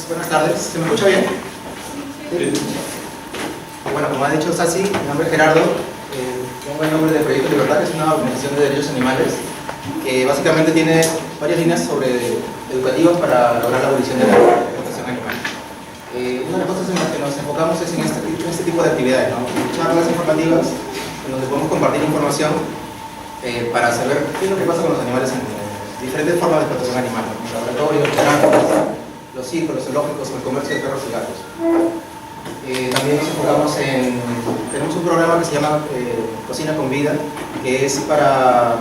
Buenas tardes. ¿Se me escucha bien? Sí. Bueno, como ha dicho Sasi, mi nombre es Gerardo. Tengo el nombre de Proyecto Libertad, que es una organización de derechos animales que básicamente tiene varias líneas educativas para lograr la abolición de la explotación animal. Una de las cosas en las que nos enfocamos es en este tipo de actividades, ¿no? Charlas informativas en donde podemos compartir información para saber qué es lo que pasa con los animales en diferentes formas de explotación animal, ¿no? Los laboratorios, los granjas, los circos, los zoológicos, el comercio de perros y gatos. También nos enfocamos tenemos un programa que se llama Cocina con Vida, que es para,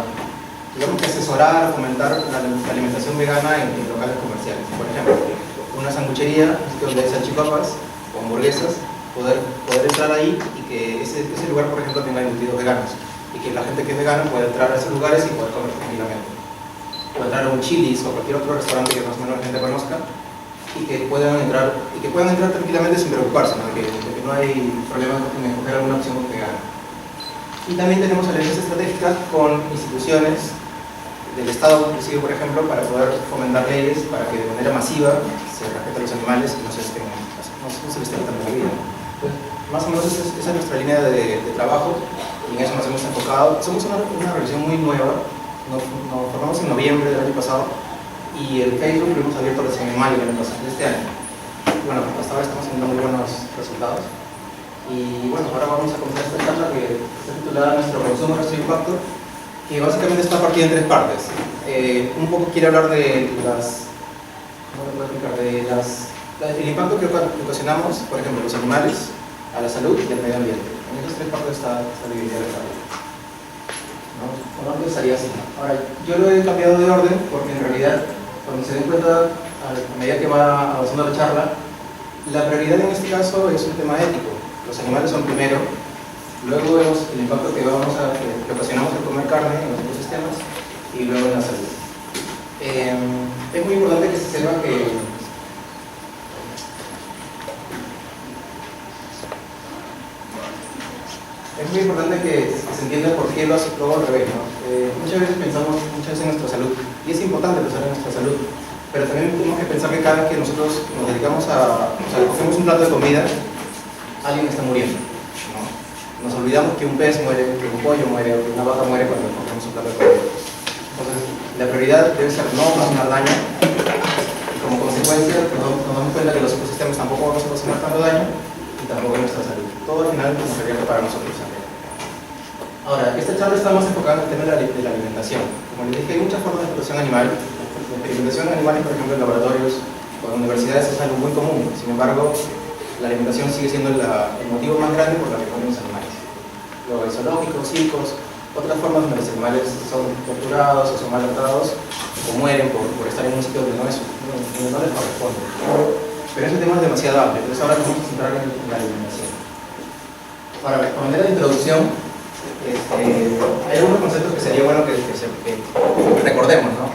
digamos, que asesorar, fomentar la alimentación vegana en locales comerciales. Por ejemplo, una sanguchería, un sitio donde hay salchipapas o hamburguesas, poder entrar ahí y que ese lugar, por ejemplo, tenga embutidos veganos y que la gente que es vegana pueda entrar a esos lugares y poder comer tranquilamente. O entrar a un Chili's o cualquier otro restaurante que más o menos la gente conozca y que puedan entrar tranquilamente sin preocuparse, ¿no? De que no hay problema en escoger alguna opción vegana. Y también tenemos alianzas estratégicas con instituciones del Estado, inclusive, por ejemplo, para poder fomentar leyes para que de manera masiva se respeten los animales y no se les esté quitando la vida. Entonces, más o menos esa es nuestra línea de trabajo y en eso nos hemos enfocado. Somos una organización muy nueva, nos formamos en noviembre del año pasado y el Facebook lo hemos abierto recién en mayo del año pasado, de este año. Bueno, hasta ahora estamos teniendo muy buenos resultados. Y bueno, ahora vamos a comenzar esta charla que está titulada Nuestro consumo, nuestro impacto, que básicamente está partida en tres partes. Un poco quiere hablar de el impacto que ocasionamos, por ejemplo, los animales, a la salud y al medio ambiente. En esas tres partes está dividida la charla. Normalmente estaría así. Ahora, yo lo he cambiado de orden porque en realidad, cuando se den cuenta, a medida que va avanzando la charla, la prioridad en este caso es un tema ético. Los animales son primero, luego vemos el impacto que ocasionamos al comer carne en los ecosistemas y luego en la salud. Es muy importante que se sepa que se entienda por qué lo hace todo al revés, ¿no? Muchas veces pensamos en nuestra salud, y es importante pensar en nuestra salud, pero también tenemos que pensar que cada vez que nosotros nos dedicamos cogemos un plato de comida, alguien está muriendo, ¿no? Nos olvidamos que un pez muere, que un pollo muere, o que una vaca muere cuando cogemos un plato de comida. Entonces, la prioridad debe ser no ocasionar daño, y como consecuencia nos damos cuenta que los ecosistemas tampoco vamos a ocasionar tanto daño, y tampoco nuestra salud. Todo al final nos revierte para nosotros también. Ahora, esta charla está más enfocada en el tema de la alimentación. Como les dije, hay muchas formas de explotación animal. La experimentación de animales, por ejemplo, en laboratorios o en universidades es algo muy común. Sin embargo, la alimentación sigue siendo el motivo más grande por el que comen los animales. Los zoológicos, circos, otras formas donde los animales son torturados o son maltratados o mueren por estar en un sitio donde no les corresponde. Pero ese tema es demasiado amplio, entonces ahora vamos a centrar en la alimentación. Para manera de introducción, hay algunos conceptos que sería bueno que recordemos, ¿no?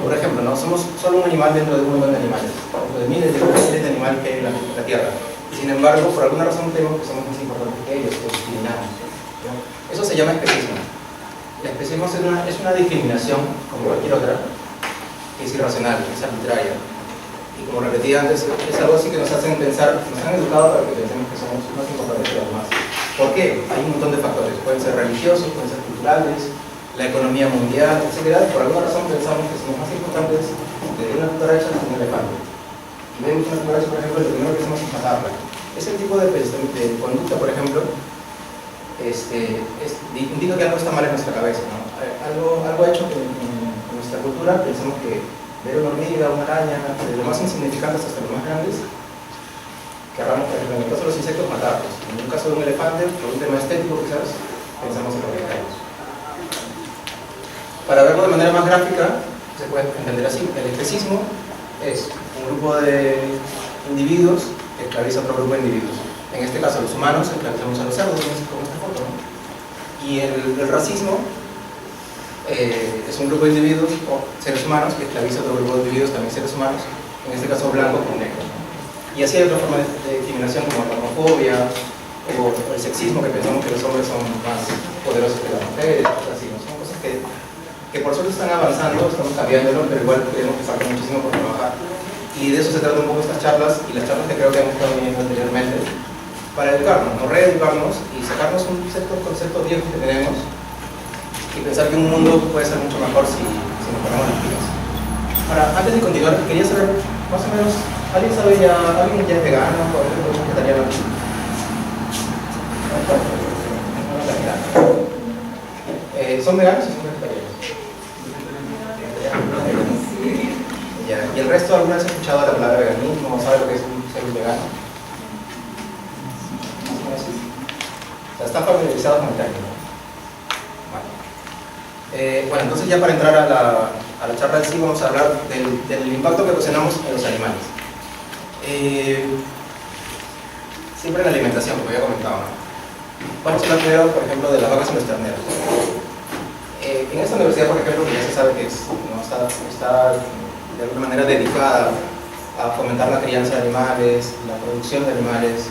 Por ejemplo, ¿no? Somos solo un animal dentro de un montón de animales, dentro de miles de animales que hay en la Tierra. Sin embargo, por alguna razón tenemos que somos más importantes que ellos, que discriminamos, ¿no? Eso se llama especismo. El especismo es una discriminación, como cualquier otra, que es irracional, que es arbitraria. Y como repetí antes, es algo así que nos hacen pensar, nos han educado para que pensemos que somos más importantes que los demás. ¿Por qué? Hay un montón de factores, pueden ser religiosos, pueden ser culturales, la economía mundial, etc. Por alguna razón pensamos que somos más importantes de una cucaracha que un elefante. Y vemos una cucaracha, por ejemplo, lo primero que hacemos es matarla. Ese tipo de conducta, por ejemplo, indica que algo está mal en nuestra cabeza, ¿no? Algo ha hecho que en nuestra cultura pensamos que ver una hormiga, una araña, desde lo más insignificantes hasta los más grandes, querramos, en el caso de los insectos, matarlos. En un caso de un elefante, por un tema estético quizás, pensamos en los vegetarios. Para verlo de manera más gráfica, se puede entender así. El especismo es un grupo de individuos que esclaviza a otro grupo de individuos. En este caso, los humanos esclavizamos a los cerdos, como esta foto, ¿no? Y el racismo es un grupo de individuos o seres humanos que esclaviza a otro grupo de individuos, también seres humanos, en este caso blancos con negros, ¿no? Y así hay otra forma de discriminación como la homofobia o el sexismo, que pensamos que los hombres son más poderosos que las mujeres, así, ¿no? Son cosas que por suerte están avanzando, estamos cambiándolo, pero igual tenemos que falta muchísimo por trabajar. Y Y de eso se trata un poco estas charlas, y las charlas que creo que hemos estado viendo anteriormente, para educarnos, no reeducarnos y sacarnos un ciertos conceptos viejos que tenemos y pensar que un mundo puede ser mucho mejor si nos ponemos las pilas. Ahora, antes de continuar, quería saber, más o menos, ¿alguien ya es vegano o es vegetariano? ¿Son veganos o son vegetarianos? Ya. ¿Y el resto alguna vez ha escuchado la palabra veganismo? ¿Sabe lo que es ser un vegano? O sea, están familiarizados con el término. Bueno, entonces ya para entrar a la charla en sí vamos a hablar del impacto que ocasionamos en los animales. Siempre en la alimentación, como ya comentaba, ¿no? Vamos a hablar primero, por ejemplo, de las vacas y los terneros. En esta universidad, por ejemplo, que ya se sabe que está de alguna manera dedicada a fomentar la crianza de animales, la producción de animales,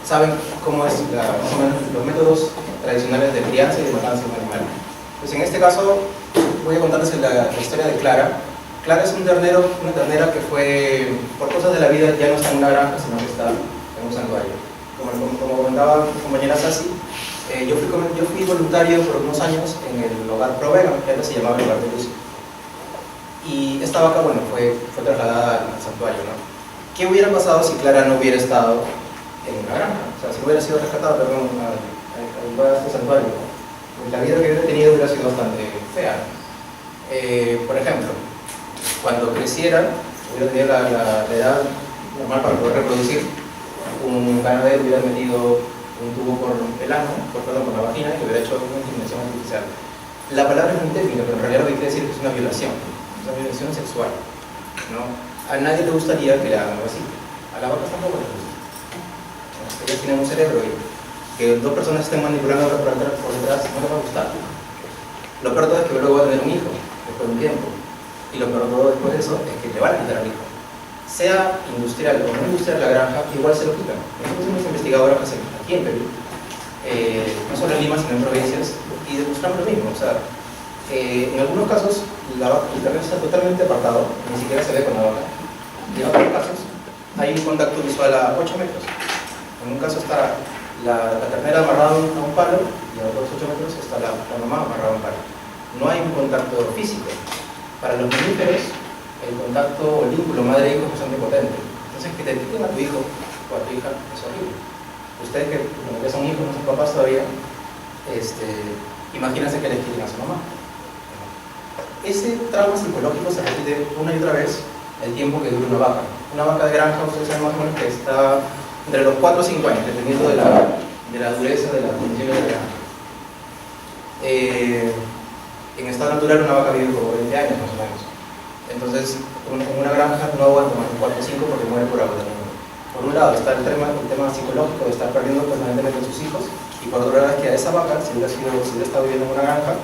saben cómo es más o menos los métodos tradicionales de crianza y de matanza de un animal. Pues en este caso voy a contarles la historia de Clara. Clara es una ternera que fue, por cosas de la vida, ya no está en una granja, sino que está en un santuario. Como comentaba mi compañera Sassi, yo fui voluntario por unos años en el hogar Provega, que antes se llamaba el hogar de Lucio. Y esta vaca, bueno, fue trasladada al santuario, ¿no? ¿Qué hubiera pasado si Clara no hubiera estado en una granja? O sea, si no hubiera sido rescatada, perdón, a este santuario, ¿no? La vida que hubiera tenido hubiera sido bastante fea. Por ejemplo, cuando creciera, hubiera tenido la edad normal para poder reproducir, un ganadero hubiera metido un tubo por el ano, por la vagina, y hubiera hecho una inseminación artificial. La palabra es muy técnica, pero en realidad lo que quiere decir es que es una violación sexual, ¿no? A nadie le gustaría que le hagan algo así. A la vaca tampoco le gusta. Ellas tienen un cerebro y que dos personas estén manipulando por detrás no les va a gustar. Lo peor de todo es que luego va a tener un hijo después de un tiempo, y lo peor de todo después de eso es que le van a quitar al hijo. Sea industrial o no industrial la granja, igual se lo quitan. Nosotros hemos investigado granjas aquí en Perú, no solo en Lima, sino en provincias, y demostramos lo mismo. O sea, en algunos casos el terreno está totalmente apartado, ni siquiera se ve con la vaca, y en otros casos hay un contacto visual a 8 metros. En un caso está la ternera amarrada a un palo, y a otros 8 metros está la mamá amarrada a un palo. No hay un contacto físico. Para los mamíferos, el contacto o el vínculo madre-hijo es bastante potente. Entonces, que te quiten a tu hijo o a tu hija es horrible. Ustedes que son hijos, no son papás todavía, imagínense que les quiten a su mamá. Ese trauma psicológico se repite una y otra vez el tiempo que dura una vaca. Una vaca de granja, ustedes saben más o menos que está entre los 4 o 5 años, dependiendo de la dureza de las condiciones de la granja. En estado natural una vaca vive por 20 años más o menos. Entonces, en una granja no aguanta más de 4 o 5 porque muere por agotamiento. Por un lado está el tema psicológico de estar perdiendo permanentemente a sus hijos, y por otro lado es que a esa vaca, si hubiera estado viviendo en una granja,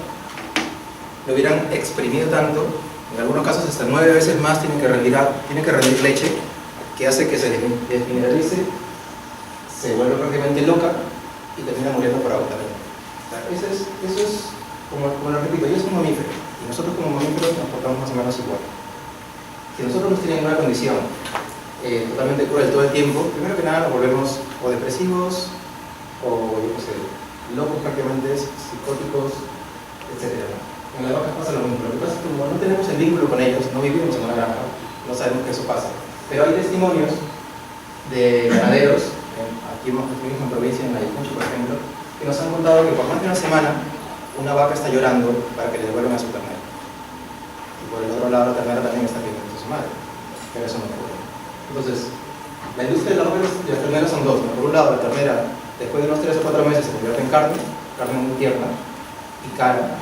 lo hubieran exprimido tanto, en algunos casos hasta 9 veces más tiene que rendir leche, que hace que se desmineralice, se vuelve prácticamente loca y termina muriendo por agotamiento. Eso es como lo repito, yo soy un mamífero, y nosotros como mamíferos nos portamos más o menos igual. Si nosotros nos tienen una condición totalmente cruel todo el tiempo, primero que nada nos volvemos o depresivos, o yo qué sé, locos prácticamente, psicóticos, etc. En las vacas pasa lo mismo. Lo que pasa es que como no tenemos el vínculo con ellos, no vivimos en una granja, no sabemos que eso pasa. Pero hay testimonios de ganaderos, aquí mismo en provincia, en Ayacucho por ejemplo, que nos han contado que por más de una semana una vaca está llorando para que le devuelvan a su ternera. Y por el otro lado la ternera también está pidiendo a su madre, pero eso no ocurre. Entonces, la industria de las vacas y las terneras son dos, ¿no? Por un lado, la ternera después de unos 3 o 4 meses se convierte en carne muy tierna y cara,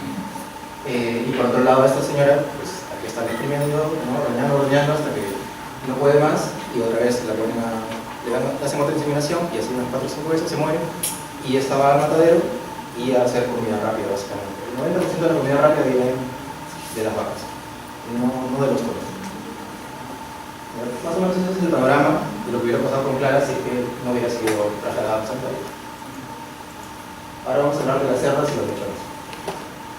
y por otro lado esta señora, pues aquí está exprimiendo, ¿no? Roñando hasta que no puede más, y otra vez le hacen otra inseminación, y así unas 4 o 5 veces se muere, y esta va al matadero y a hacer comida rápida básicamente. El 90% de la comida rápida viene de las vacas, no de los toros. Más o menos ese es el panorama de lo que hubiera pasado con Clara si es que no hubiera sido trasladada a santuario. Ahora vamos a hablar de las cerdas y los lechones.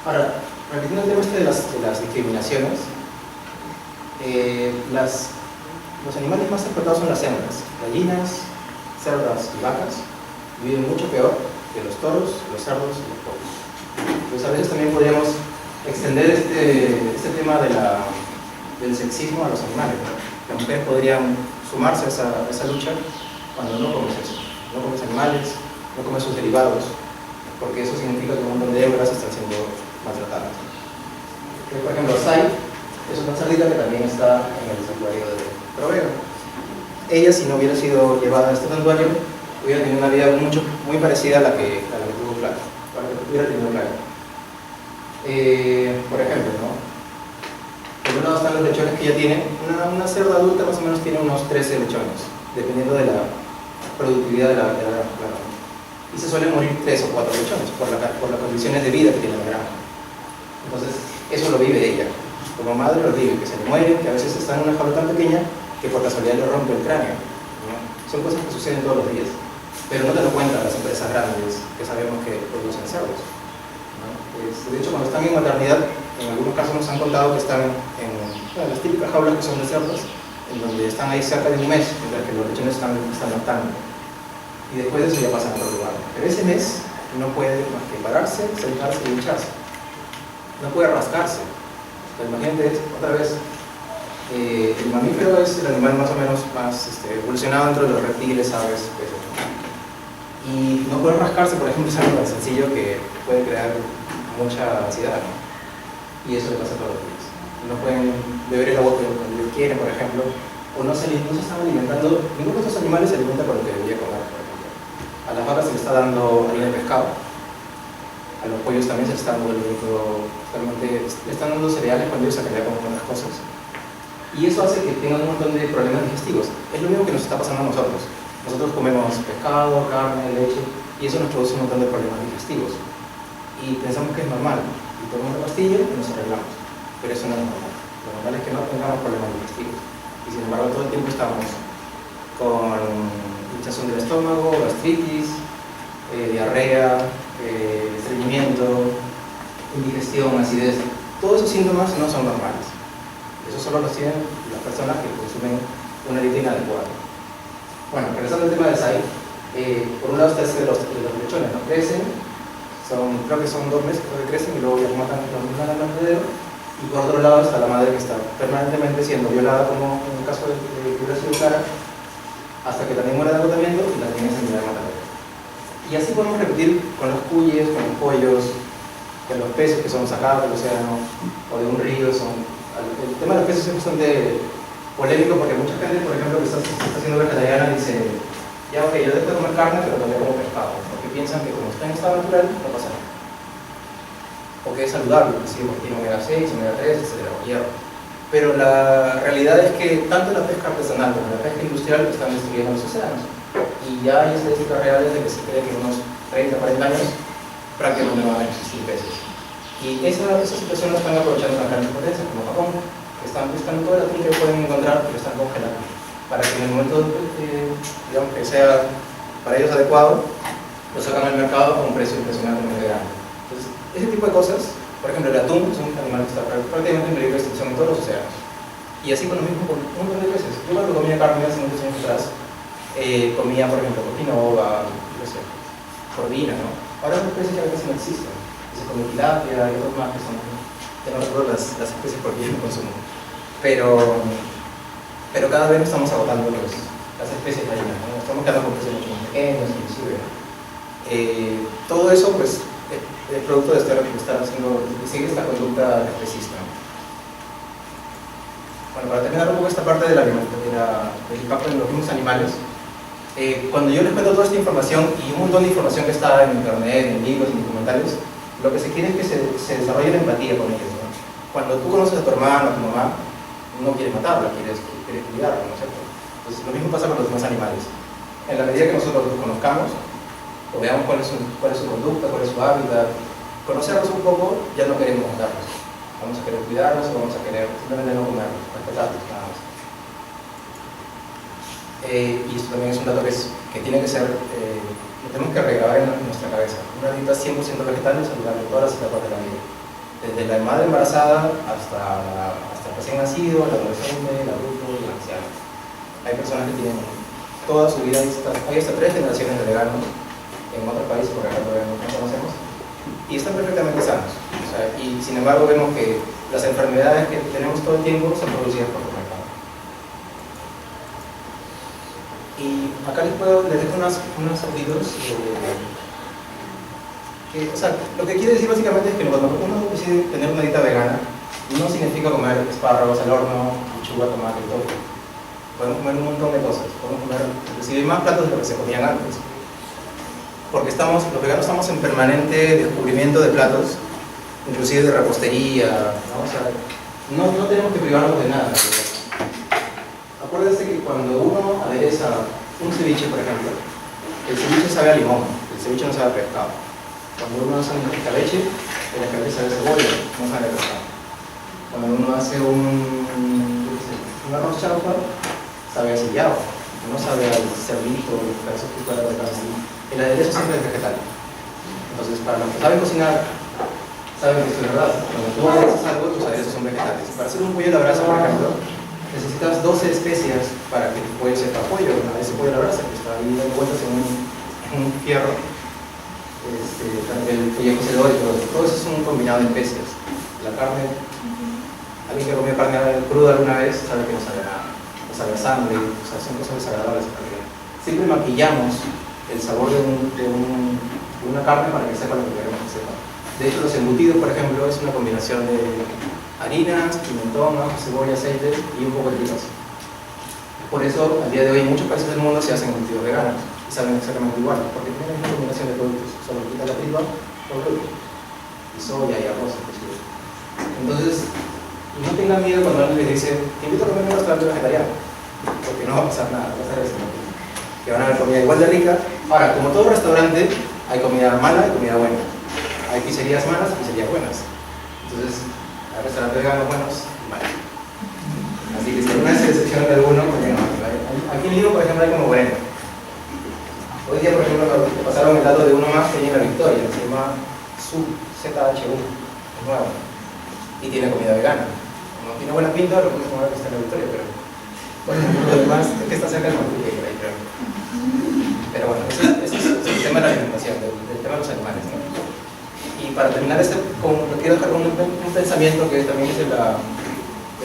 Ahora, repitiendo el tema de las discriminaciones, las los animales más explotados son las hembras, gallinas, cerdas y vacas, viven mucho peor que los toros, los cerdos y los pollos. Entonces a veces también podríamos extender este tema del sexismo a los animales, ¿no? Las mujeres podrían sumarse a esa lucha cuando no comes eso, no comes animales, no comes sus derivados, porque eso significa que un montón de hembras están siendo maltratadas. Por ejemplo, Sai es una cerdita que también está en el santuario de Provega. Ella, si no hubiera sido llevada a este santuario, hubiera tenido una vida muy parecida a la que tuvo Clara, a la que hubiera tenido Clara. Por ejemplo, ¿no? Por un lado están los lechones que ella tiene. Una cerda adulta más o menos tiene unos 13 lechones, dependiendo de la productividad de la granja. Y se suelen morir 3 o 4 lechones por las condiciones de vida que tiene la granja. Entonces, eso lo vive ella. Como madre lo vive, que se le mueren, que a veces están en una jaula tan pequeña que por casualidad le rompe el cráneo, ¿no? Son cosas que suceden todos los días, pero no te lo cuentan las empresas grandes que sabemos que producen cerdos, ¿no? De hecho, cuando están en maternidad, en algunos casos nos han contado que están en las típicas jaulas que son de cerdos, en donde están ahí cerca de un mes, mientras que los lechones están lactando. Y después de eso ya pasan a otro lugar. Pero ese mes no puede más que pararse, sentarse y ducharse. No puede rascarse. Imagínate, otra vez, el mamífero es el animal más o menos más evolucionado dentro de los reptiles, aves, peces. Y no poder rascarse, por ejemplo, es algo tan sencillo que puede crear mucha ansiedad, ¿no? Y eso le pasa todos los días. No pueden beber el agua cuando quieren, por ejemplo, o no se están alimentando. Ninguno de estos animales se alimenta con lo que debería comer, por ejemplo. A las vacas se les está dando harina de pescado. A los pollos también se les está dando realmente le están dando cereales cuando ellos se pelean con otras cosas. Y eso hace que tengan un montón de problemas digestivos. Es lo mismo que nos está pasando a nosotros. Nosotros comemos pescado, carne, leche, y eso nos produce un montón de problemas digestivos. Y pensamos que es normal. Y tomamos la pastilla y nos arreglamos. Pero eso no es normal. Lo normal es que no tengamos problemas digestivos. Y sin embargo, todo el tiempo estamos con hinchazón del estómago, gastritis, diarrea, estreñimiento, indigestión, acidez. Todos esos síntomas no son normales. Eso solo los tienen las personas que consumen una dieta inadecuada. Bueno, regresando al tema del SAI, por un lado está ese de los lechones, ¿no? Crecen, creo que son 2 meses que crecen y luego ya los matan al matadero. Y por otro lado está la madre que está permanentemente siendo violada, como en el caso de que hubiera sido Clara, hasta que también muere de agotamiento y la tienen enseñada de matadero. Y así podemos repetir con los cuyes, con los pollos, con los peces que son sacados del océano o de un río. El tema de los peces es bastante polémico porque mucha gente, por ejemplo, que está siendo vegetariana dice, ya ok, yo dejo de comer carne, pero todavía como pescado, porque piensan que como está en estado natural, no pasa nada. O que es saludable, porque tiene omega 6, omega 3, etc. o hierro. Pero la realidad es que tanto la pesca artesanal como la pesca industrial están destruyendo los océanos. Y ya hay estadísticas reales de que se cree que en unos 30, 40 años prácticamente no van a existir peces. Y esa situación la están aprovechando las grandes potencias como Japón, que están buscando todo el atún que pueden encontrar, pero están congelando, para que en el momento digamos que sea para ellos adecuado, lo sacan al mercado a un precio impresionantemente grande. Entonces, ese tipo de cosas, por ejemplo, el atún es un animal que está prácticamente en peligro de extinción en todos los océanos. Y así con lo mismo con un montón de peces. Yo cuando comía carne hace muchos años atrás, comía, por ejemplo, copinoga, no sé, corvina, ¿no? Ahora esos peces ya casi no existen. Se come tilapia y otros más que son, ya no recuerdo las especies por que yo consumo. Pero cada vez estamos agotando las especies marinas, ¿no? Estamos quedando con peces mucho más pequeños, inclusive. Todo eso, pues, es producto de estar haciendo, de seguir esta conducta especista. Bueno, para terminar un poco esta parte del impacto en los mismos animales, cuando yo les cuento toda esta información y un montón de información que está en internet, en libros, en documentales, lo que se quiere es que se desarrolle la empatía con ellos, ¿no? Cuando tú conoces a tu hermano, a tu mamá, no quieres matarla, quieres cuidarla, ¿no es cierto? Entonces lo mismo pasa con los demás animales. En la medida que nosotros los conozcamos, o veamos cuál es su conducta, cuál es su hábitat, conocerlos un poco, ya no queremos matarlos. Vamos a querer cuidarlos o vamos a querer simplemente no comerlos, respetarlos, nada más. Y esto también es un dato que tiene que ser, lo tenemos que regrabar en nuestra cabeza. Una dieta 100% vegetal es saludable en todas las etapas de la vida. Desde la madre embarazada hasta el recién nacido, el adolescente, el adulto y el anciano. Hay personas que tienen toda su vida, hay hasta 3 generaciones de veganos en otros países, por ejemplo, no conocemos, y están perfectamente sanos. O sea, y sin embargo vemos que las enfermedades que tenemos todo el tiempo son producidas por el mercado. Y acá les dejo unos audios o sea, lo que quiere decir básicamente es que cuando uno decide tener una dieta vegana, no significa comer espárragos al horno, lechuga, tomate y todo. Podemos comer un montón de cosas, podemos comer inclusive más platos de lo que se comían antes. Porque los veganos estamos en permanente descubrimiento de platos, inclusive de repostería, ¿no? O sea, no tenemos que privarnos de nada. Acuérdense que cuando uno adereza un ceviche, por ejemplo, el ceviche sabe a limón, el ceviche no sabe a pescado. Cuando uno hace un escabeche, el escabeche sabe a cebolla, no sabe a pescado. Cuando uno hace un arroz chaufa, sabe a sillao, no sabe al cerdito, los pedazos que fuera de carne. El aderezo siempre es vegetal. Entonces, para los que saben cocinar, saben que esto es verdad. Cuando tú aderezas algo, tus aderezos son vegetales. Para hacer un pollo a la brasa, por ejemplo, necesitas 12 especias para que tu pollo sepa pollo. Ese pollo a la brasa que está ahí dando vueltas en un fierro, el pellejo se dore y todo eso. Todo eso es un combinado de especias. La carne, alguien que comió carne cruda alguna vez sabe que no sabe nada. No sabe a sangre, o sea, son cosas desagradables. Siempre maquillamos el sabor de una carne para que sepa lo que queremos que sepa. De hecho, los embutidos, por ejemplo, es una combinación de harinas, pimentón, ajo, cebolla, aceite y un poco de pipas. Por eso, al día de hoy, en muchos países del mundo se hacen embutidos veganos y saben exactamente igual, porque tienen una combinación de productos. Solo quita la tripa por gluten, y soya y arroz, inclusive. Entonces, no tengan miedo cuando alguien les dice: te invito a comer en un restaurante vegetariano, porque no va a pasar nada, va a pasar eso. Que van a haber comida igual de rica. Ahora, como todo restaurante, hay comida mala y comida buena. Hay pizzerías malas y pizzerías buenas. Entonces, hay restaurantes veganos buenos y malos. Así que si alguna vez se decepciona de alguno, pues no. Aquí en Lima, por ejemplo, hay como bueno. Hoy día, por ejemplo, me pasaron el dato de uno más que tiene la Victoria, se llama ZHU, es nuevo. Y tiene comida vegana. No tiene buena pinta, lo puedes comer que está en la Victoria, pero por ejemplo, lo demás es que está cerca del Mantuque, por ahí, creo. Pero bueno, ese es el tema de la alimentación, del tema de los animales, ¿no? Y para terminar quiero dejar un pensamiento que también es del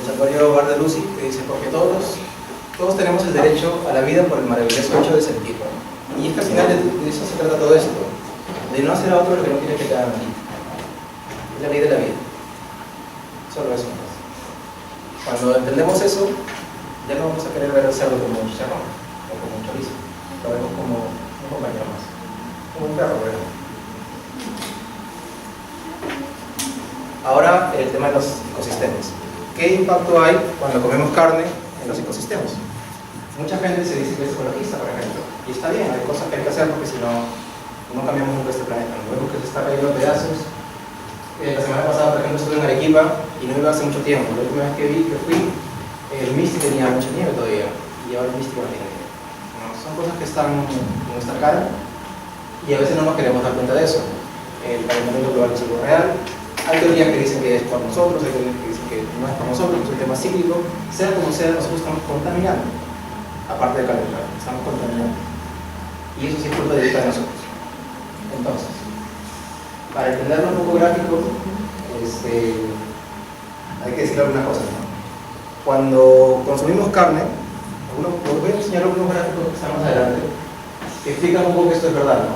Santuario Bardalusi, que dice: porque todos tenemos el derecho a la vida por el maravilloso hecho de sentir. Y es que al final de eso se trata todo esto, de no hacer a otro lo que no tiene que quedar a ti. Es la ley de la vida. Solo eso. Cuando entendemos eso, ya no vamos a querer ver al cerdo como un chicharrón o como un chorizo. Lo vemos como un compañero más, como un perro, ¿verdad? Ahora, el tema de los ecosistemas. ¿Qué impacto hay cuando comemos carne en los ecosistemas? Mucha gente se dice que es ecologista, por ejemplo, y está bien, hay cosas que hay que hacer porque si no, no cambiamos nunca este planeta. Nos vemos que se está cayendo a pedazos. La semana pasada, por ejemplo, estuve en Arequipa y no iba hace mucho tiempo. La última vez que fui, el Misti tenía mucha nieve todavía, y ahora el Misti no tiene nieve. ¿No? Son cosas que están en nuestra cara y a veces no nos queremos dar cuenta de eso. El calentamiento global es algo real. Hay teorías que dicen que es por nosotros, hay teorías que dicen que no es por nosotros, que es un tema cíclico. Sea como sea, nosotros estamos contaminando. Aparte de calentar, estamos contaminando. Y eso sí es culpa directa de nosotros. Entonces, para entenderlo un poco gráfico, hay que decir algunas cosas, ¿no? Cuando consumimos carne, os voy a enseñar algunos gráficos que están más adelante, que explican un poco que esto es verdad, ¿no?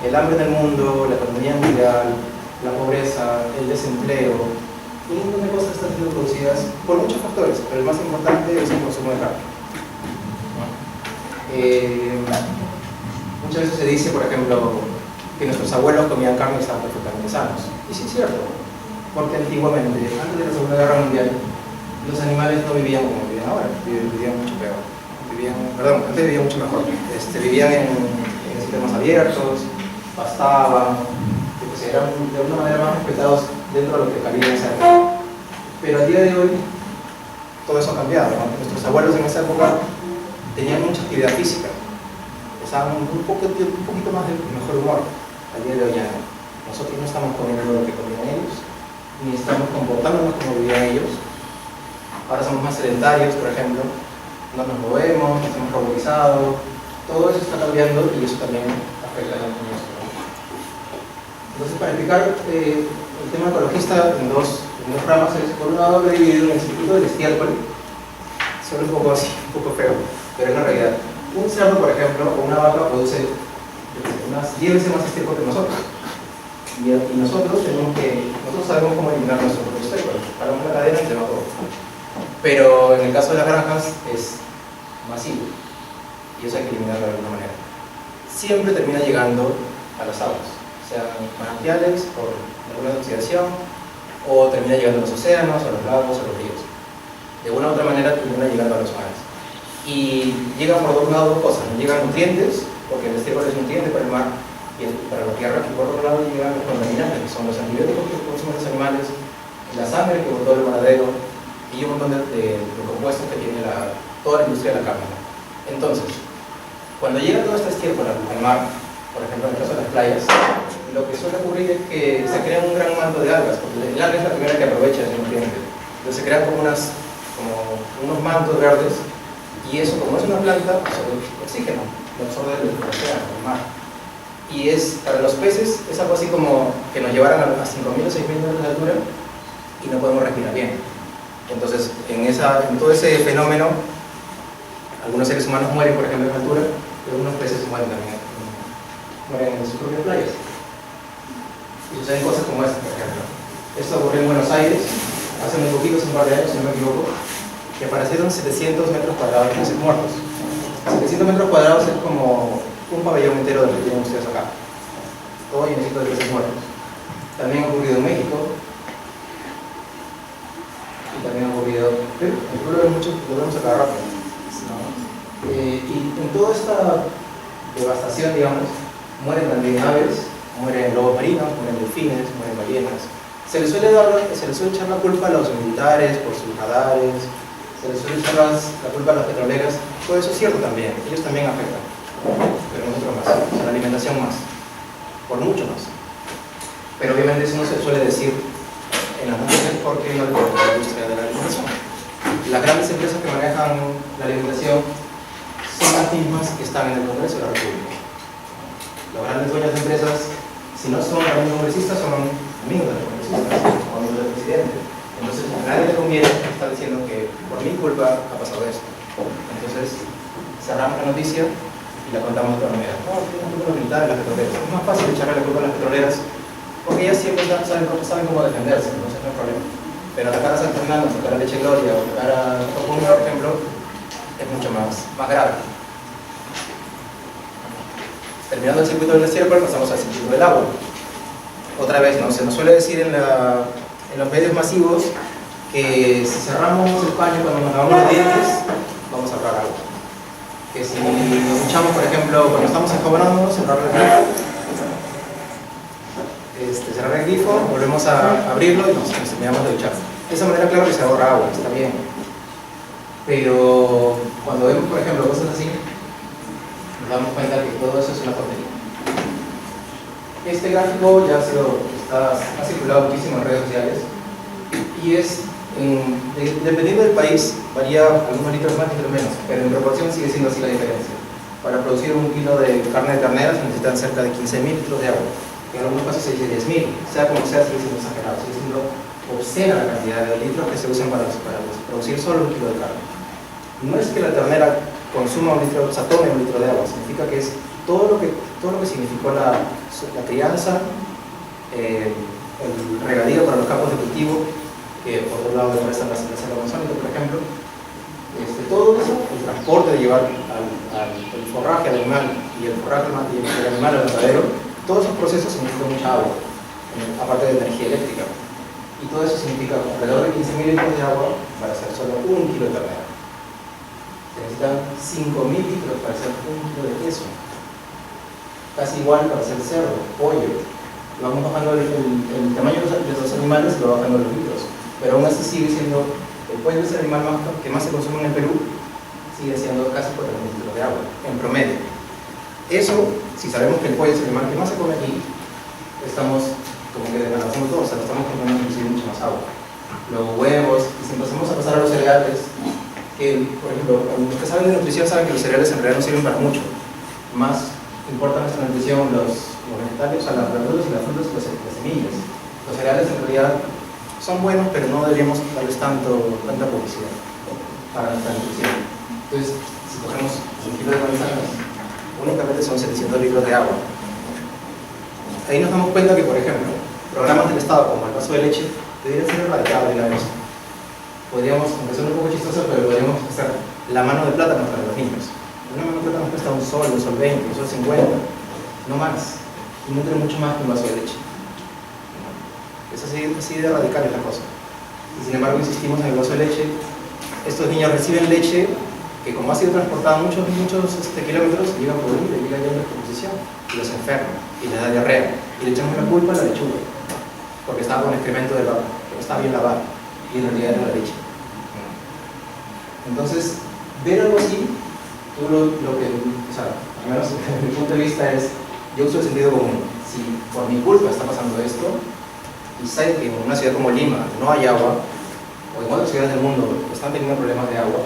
El hambre en el mundo, la economía mundial, la pobreza, el desempleo, un montón de cosas están siendo producidas por muchos factores, pero el más importante es el consumo de carne. Muchas veces se dice, por ejemplo, que nuestros abuelos comían carne y estaban perfectamente sanos. Y sí es cierto, porque antiguamente, antes de la Segunda Guerra Mundial, los animales no vivían como vivían ahora, vivían mucho peor. Antes vivían mucho mejor. Vivían en sistemas abiertos, pastaban, eran de alguna manera más respetados dentro de lo que cabía en esa época. Pero a día de hoy, todo eso ha cambiado, ¿no? Nuestros abuelos en esa época tenían mucha actividad física, estaban un poquito más de mejor humor. Al día de hoy ya no. Nosotros no estamos comiendo lo que comían ellos, ni estamos comportándonos como vivían ellos. Ahora somos más sedentarios, por ejemplo, no nos movemos, nos hemos robotizado, todo eso está cambiando y eso también afecta a la comunidad. Entonces, para explicar el tema ecologista en dos ramas, es, por un lado lo he dividido en el circuito del estiércol. Suena un poco así, un poco feo, pero es la realidad. Un cerdo, por ejemplo, o una vaca produce unas 10 veces más estiércol que nosotros. Y nosotros sabemos cómo eliminar nuestro propio estiércol. Paramos la cadena y se va todo. Pero en el caso de las granjas es masivo. Y eso hay que eliminarlo de alguna manera. Siempre termina llegando a las aguas, sean manantiales por alguna oxidación, o termina llegando a los océanos, a los lagos, a los ríos. De una u otra manera termina llegando a los mares. Y llegan por dos cosas, ¿no? Llegan nutrientes, porque el estiércol es un nutriente para el mar y para la tierra, y por otro lado llegan los contaminantes, que son los antibióticos que consumen los animales, la sangre que botó el ganadero y un montón de compuestos que tiene toda la industria de la carne. Entonces, cuando llega todo este estiércol al mar, por ejemplo en el caso de las playas, lo que suele ocurrir es que se crea un gran manto de algas, porque el alga es la primera que aprovecha ese nutriente. Entonces se crean como unos mantos verdes, y eso, como es una planta, absorbe oxígeno, lo absorbe del océano, del mar. Y para los peces es algo así como que nos llevaran a 5.000 o 6.000 metros de altura y no podemos respirar bien. Entonces, en todo ese fenómeno, algunos seres humanos mueren, por ejemplo, en altura, pero algunos peces mueren también, mueren en sus propias playas. Y suceden cosas como esta, por ejemplo. Esto ocurrió en Buenos Aires, hace muy poquito, hace un par de años, si no me equivoco, que aparecieron 700 metros cuadrados de peces muertos. 700 metros cuadrados es como un pabellón entero del que tienen ustedes acá. Todo llenecito de peces muertos. También ha ocurrido en México, y también ha ocurrido en Perú. En Perú lo vemos a cada rato. Y en toda esta devastación, digamos, mueren también aves, mueren lobos marinos, mueren delfines, mueren ballenas. Se les suele echar la culpa a los militares por sus radares, se les suele echar la culpa a las petroleras. Todo eso es cierto también, ellos también afectan, pero nosotros más, la alimentación más, por mucho más. Pero obviamente eso no se suele decir en las noticias porque no le importa la industria de la alimentación. Las grandes empresas que manejan la alimentación son las mismas que están en el Congreso de la República. Los grandes dueños de empresas, si no son amigos congresistas, son amigos de los congresistas o amigos del presidente. Entonces, a nadie le conviene estar diciendo que por mi culpa ha pasado esto. Entonces, cerramos la noticia y la contamos de otra manera. No, tienen la culpa los militares, las petroleras. Es más fácil echarle la culpa a las petroleras porque ellas siempre saben cómo defenderse, entonces no hay problema. Pero atacar a San Fernando, atacar a Leche Gloria o atacar a Tocún, por ejemplo, es mucho más grave. Terminando el circuito del estiércol, pasamos al circuito del agua. Otra vez, ¿no? Se nos suele decir en los medios masivos que si cerramos el paño cuando nos lavamos los dientes, vamos a ahorrar agua. Que si nos duchamos, por ejemplo, cuando estamos enjabonándonos, cerrar el grifo, volvemos a abrirlo y nos terminamos de duchar. De esa manera, claro que se ahorra agua, está bien. Pero cuando vemos, por ejemplo, cosas así, nos damos cuenta que todo eso es una porquería. Este gráfico ya ha circulado muchísimo en redes sociales y dependiendo del país, varía algunos litros más, litros menos, pero en proporción sigue siendo así la diferencia. Para producir 1 kilo de carne de ternera se necesitan cerca de 15.000 litros de agua. En algunos casos se dice 10.000, sea como sea, sigue siendo exagerado, sigue siendo obscena la cantidad de litros que se usan para producir solo 1 kilo de carne. No es que la ternera consuma tome 1 litro de agua, significa que es todo lo que significó la crianza, el regadío para los campos de cultivo, que por otro lado están las selva amazónica, por ejemplo. Todo eso, el transporte de llevar el forraje al animal y el forraje del animal al matadero, todos esos procesos significan mucha agua, aparte de energía eléctrica. Y todo eso significa alrededor de 15.000 litros de agua para hacer solo 1 kilo de ternera. Se necesitan 5.000 litros para hacer 1 kilo de queso. Casi igual para hacer cerdo, pollo. Vamos bajando el tamaño de los animales y lo bajando los litros. Pero aún así sigue siendo, el pollo es el animal que más se consume en el Perú, sigue siendo casi 4.000 litros de agua, en promedio. Eso, si sabemos que el pollo es el animal que más se come aquí, estamos como que desbalanceando todo, o estamos consumiendo inclusive mucho más agua. Luego huevos, y si empezamos a pasar a los cereales, que, por ejemplo, los que saben de nutrición saben que los cereales en realidad no sirven para mucho. Más importa nuestra nutrición los vegetales, o sea, las verduras y las frutas y las semillas. Los cereales en realidad son buenos, pero no deberíamos darles tanta publicidad para nuestra nutrición. Entonces, si cogemos un kilo de manzanas, únicamente son 700 litros de agua. Ahí nos damos cuenta que, por ejemplo, programas del Estado como el vaso de leche deberían ser erradicados de una vez. Podríamos, aunque suene un poco chistoso, pero podríamos hacer la mano de plátano para los niños. Una mano de plátano cuesta un sol 20, un sol 50, no más. Y no tiene mucho más que un vaso de leche. Es así de radical es la cosa. Y sin embargo insistimos en el vaso de leche. Estos niños reciben leche que, como ha sido transportada muchos kilómetros, llega por ahí, llega ya en descomposición y los enferma y les da diarrea y le echamos la culpa a la lechuga porque estaba con excremento de vaca, que no estaba bien lavado y en realidad era la leche. Entonces, ver algo así, tú lo que, o sea, al menos desde mi punto de vista es, yo uso el sentido común. Si por mi culpa está pasando esto y sé que en una ciudad como Lima no hay agua, o en otras ciudades del mundo están teniendo problemas de agua,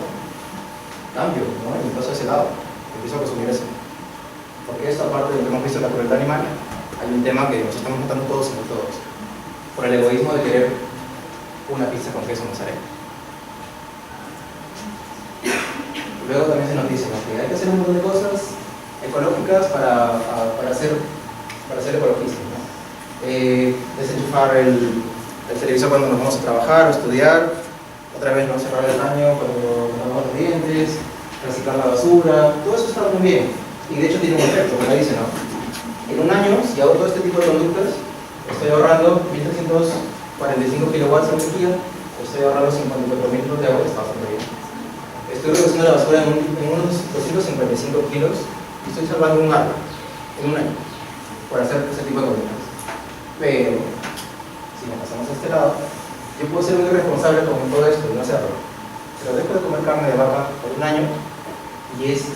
cambio, ¿no? Y paso a ese lado, empiezo a consumir eso. Porque esto, aparte de lo que hemos visto en la crueldad animal, hay un tema que nos estamos matando todos entre todos, por el egoísmo de querer una pizza con queso mozzarella. Luego también se nos dice, ¿no?, que hay que hacer un montón de cosas ecológicas para ser ecologistas, ¿no? Desenchufar el televisor cuando nos vamos a trabajar o estudiar, otra vez no cerrar el baño cuando nos lavamos los dientes, reciclar la basura, todo eso está muy bien y de hecho tiene un efecto, como dice, ¿no? En un año, si hago todo este tipo de conductas, estoy ahorrando 1.345 kilowatts de energía, estoy ahorrando 54.000 litros de agua, que está bastante bien. Estoy reduciendo la basura en unos 255 kilos y estoy salvando un árbol en un año por hacer ese tipo de conductas. Pero, si nos pasamos a este lado, yo puedo ser muy irresponsable con todo esto y no hacerlo. Pero dejo de comer carne de vaca por un año y es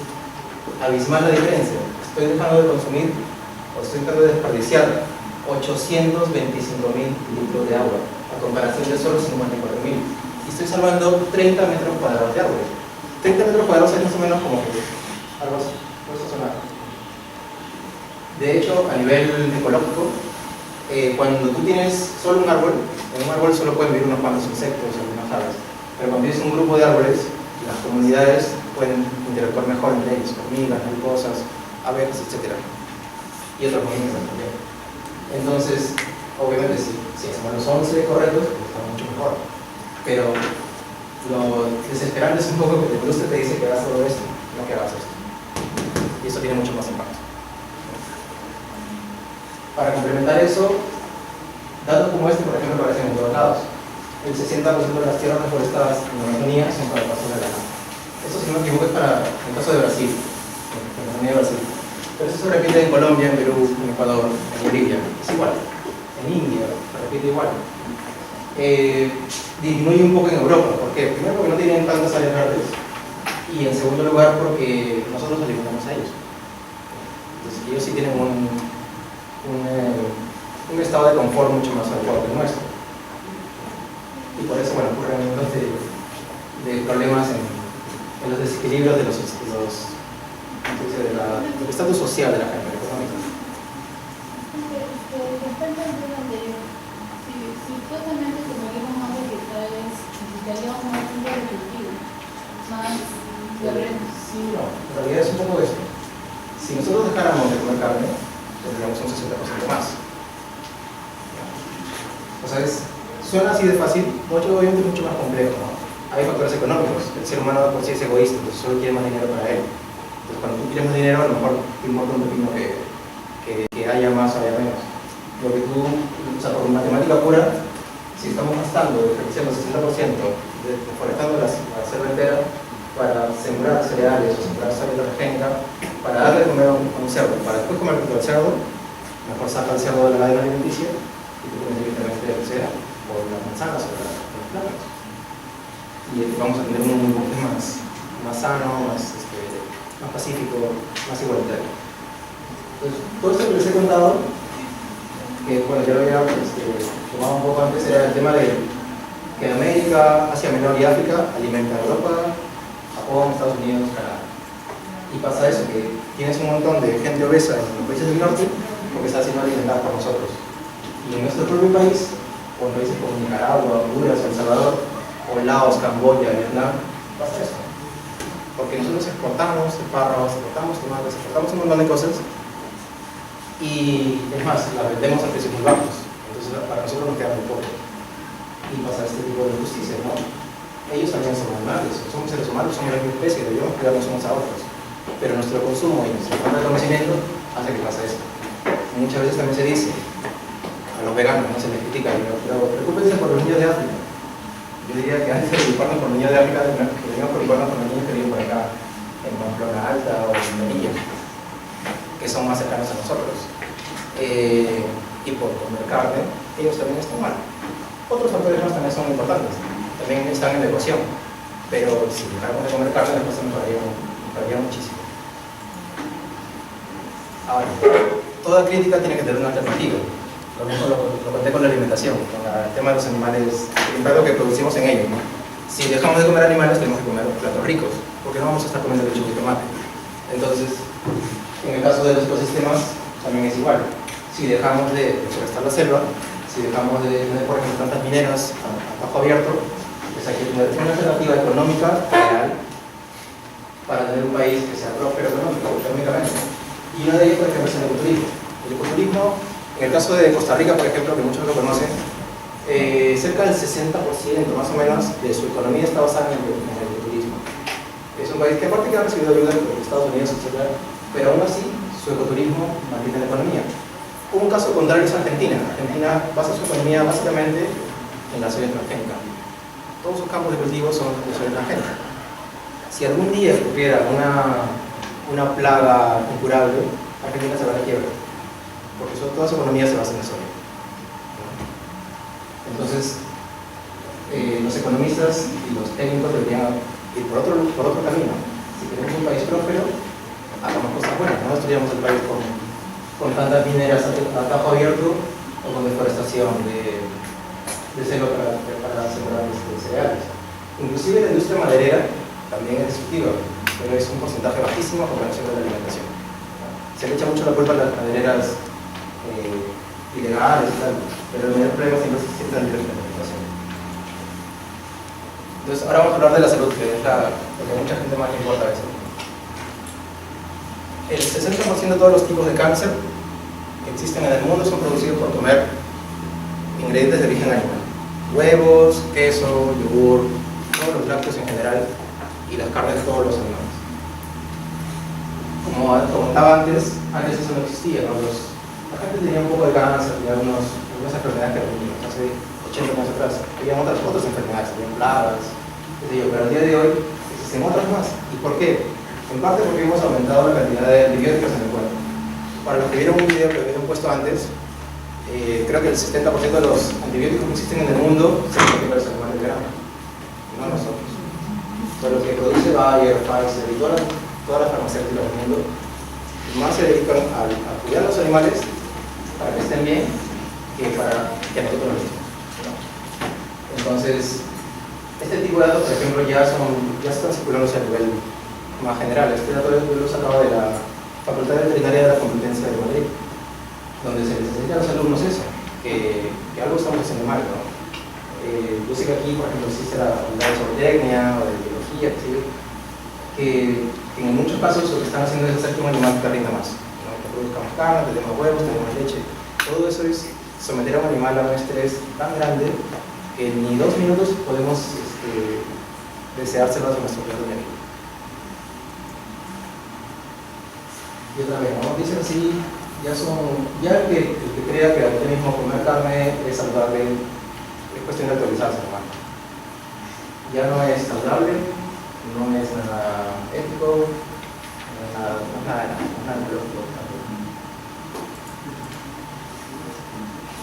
abismal la diferencia. Estoy dejando de consumir o estoy dejando de desperdiciar 825.000 litros de agua a comparación de solo 54.000 y estoy salvando 30 metros cuadrados de árboles. 30 metros cuadrados es más o menos como que algo así, puede sonar. De hecho, a nivel ecológico, cuando tú tienes solo un árbol, en un árbol solo pueden vivir unos cuantos insectos, algunas aves, pero cuando tienes un grupo de árboles, las comunidades pueden interactuar mejor entre ellos, hormigas, mariposas, abejas, etc. Y otros organismos también. Entonces, obviamente, si hacemos los 11 correctos, pues está mucho mejor. Pero lo desesperante es un poco que usted te dice que hagas todo esto, no que hagas esto. Y eso tiene mucho más impacto. Para complementar eso, datos como este, por ejemplo, aparecen en todos lados. El 60% de las tierras reforestadas en la Amazonía son para el paso de la ganado. Eso, si no me equivoco, es para el caso de Brasil, en la Amazonía de Brasil. Pero eso se repite en Colombia, en Perú, en Ecuador, en Bolivia. Es igual. En India se repite igual. Disminuye un poco en Europa. ¿Por qué? Primero, porque no tienen tantas áreas verdes. Y en segundo lugar, porque nosotros alimentamos a ellos. Entonces, ellos sí tienen un estado de confort mucho más adecuado que el nuestro. Y por eso, bueno, ocurren un montón de problemas en los desequilibrios del estatus social de la gente económica. Respecto al tema anterior, si supuestamente comeríamos más vegetales, necesitaríamos más tiempo de cultivo, más terrenos. Sí, no, en realidad es un poco esto. Si nosotros dejáramos de comer carne, tendríamos un 60% más. O sea, suena así de fácil, obviamente es mucho más complejo, ¿no? Hay factores económicos, el ser humano por sí es egoísta, entonces solo quiere más dinero para él. Entonces cuando tú quieres más dinero, a lo mejor te importa un pepino que haya más o haya menos. Lo que tú, o sea, por matemática pura, si estamos gastando, desperdiciando el 60%, deforestando la selva entera para sembrar cereales o sembrar soya transgénica, para darle de comer a un cerdo, para después comer el cerdo, mejor saca el cerdo de la cadena alimenticia y tú comes directamente de cera, o las manzanas o los plátanos. Y vamos a tener un mundo más sano, más pacífico, más igualitario. Entonces, todo esto que les he contado, que bueno, ya lo había tomado un poco antes, era el tema de que América, Asia Menor y África alimenta a Europa, Japón, Estados Unidos, Canadá. Y pasa eso, que tienes un montón de gente obesa en los países del norte porque está siendo alimentada por nosotros. Y en nuestro propio país, o en países como Nicaragua, Honduras, El Salvador, o Laos, Camboya, Vietnam, pasa eso. Porque nosotros exportamos espárragos, exportamos tomates, exportamos un montón de cosas y es más, las vendemos a precios muy bajos. Entonces para nosotros nos queda muy poco. Y pasa este tipo de injusticia, ¿no? Ellos también son animales, somos seres humanos, somos la misma especie, debemos cuidarnos unos a otros. Pero nuestro consumo y nuestra falta de conocimiento hace que pase esto. Muchas veces también se dice a los veganos, no se les critica, pero preocúpense por los niños de África. Yo diría que antes de preocuparnos por los niños de África, deberíamos preocuparnos por los niños que viven por acá, en Pamplona Alta o en Melilla, que son más cercanos a nosotros. Y por comer carne, ellos también están mal. Otros factores más también son importantes, también están en la ecuación, pero si dejáramos de comer carne, después se mejoraría muchísimo. Ahora, toda crítica tiene que tener una alternativa. Lo mismo lo conté con la alimentación, con el tema de los animales, el impacto que producimos en ellos, ¿no? Si dejamos de comer animales, tenemos que comer platos ricos, porque no vamos a estar comiendo lechuga y tomate. Entonces, en el caso de los ecosistemas, también es igual. Si dejamos de forestar la selva, si dejamos de tener, por ejemplo, plantas mineras a bajo abierto, pues hay que tener una alternativa económica real para tener un país que sea próspero económicamente. Y una de ellas, por ejemplo, es el ecoturismo. El ecoturismo, en el caso de Costa Rica, por ejemplo, que muchos lo conocen, cerca del 60% más o menos de su economía está basada en el ecoturismo. Es un país que aparte que ha recibido ayuda de Estados Unidos, etc., pero aún así su ecoturismo mantiene la economía. Un caso contrario es Argentina. Argentina basa su economía básicamente en la soya transgénica. Todos sus campos de cultivo son de soya transgénica. Si algún día ocurriera una plaga incurable, Argentina se va a la quiebra, porque toda su economía se basa en la soya. Entonces, los economistas y los técnicos deberían ir por otro camino. Si queremos un país próspero, hagamos cosas buenas, no destruyamos el país con tantas mineras a tajo abierto o con deforestación de selva para sembrar cereales. Inclusive la industria maderera también es destructiva, pero es un porcentaje bajísimo a comparación de la alimentación. Se le echa mucho la culpa a las madereras ilegales y tal, pero el mayor problema siempre es la alimentación. Entonces, ahora vamos a hablar de la salud, que es lo que a mucha gente más le importa a veces. El 60% de todos los tipos de cáncer que existen en el mundo son producidos por comer ingredientes de origen animal. Huevos, queso, yogur, todos los lácteos en general y las carnes de todos los animales. Como comentaba antes eso no existía, ¿no? La gente tenía un poco de cáncer, tenía algunas enfermedades que venían hace 80 años atrás. Había otras enfermedades, había plagas, pero al día de hoy existen otras más. ¿Y por qué? En parte porque hemos aumentado la cantidad de antibióticos en el cuerpo. Para los que vieron un video que había puesto antes, creo que el 70% de los antibióticos que existen en el mundo se producen para los animales de granja, no nosotros. Pero los que produce Bayer, Pfizer y todas las farmacéuticas del mundo, más se dedican a cuidar a los animales para que estén bien que para que nosotros los mismos. Entonces, este tipo de datos, por ejemplo, ya están circulándose a nivel más general. Este dato yo lo sacaba de la Facultad de Veterinaria de la Complutense de Madrid, donde se les enseña a los alumnos eso, que algo estamos haciendo mal, ¿no? Yo sé que aquí, por ejemplo, existe la facultad de zootecnia o de biología, que en muchos casos lo que están haciendo es hacer que un animal que rinda más, ¿no? Que produzca más carne, que tenga más huevos, tenga más leche. Todo eso es someter a un animal a un estrés tan grande que ni 2 minutos podemos deseárselos a nuestro plato de vida. Y otra vez, ¿no? Dicen así, ya el que crea que ahorita mismo comer carne es saludable, es cuestión de actualizarse, hermano. Ya no es saludable, no es nada ético, no es nada lógico.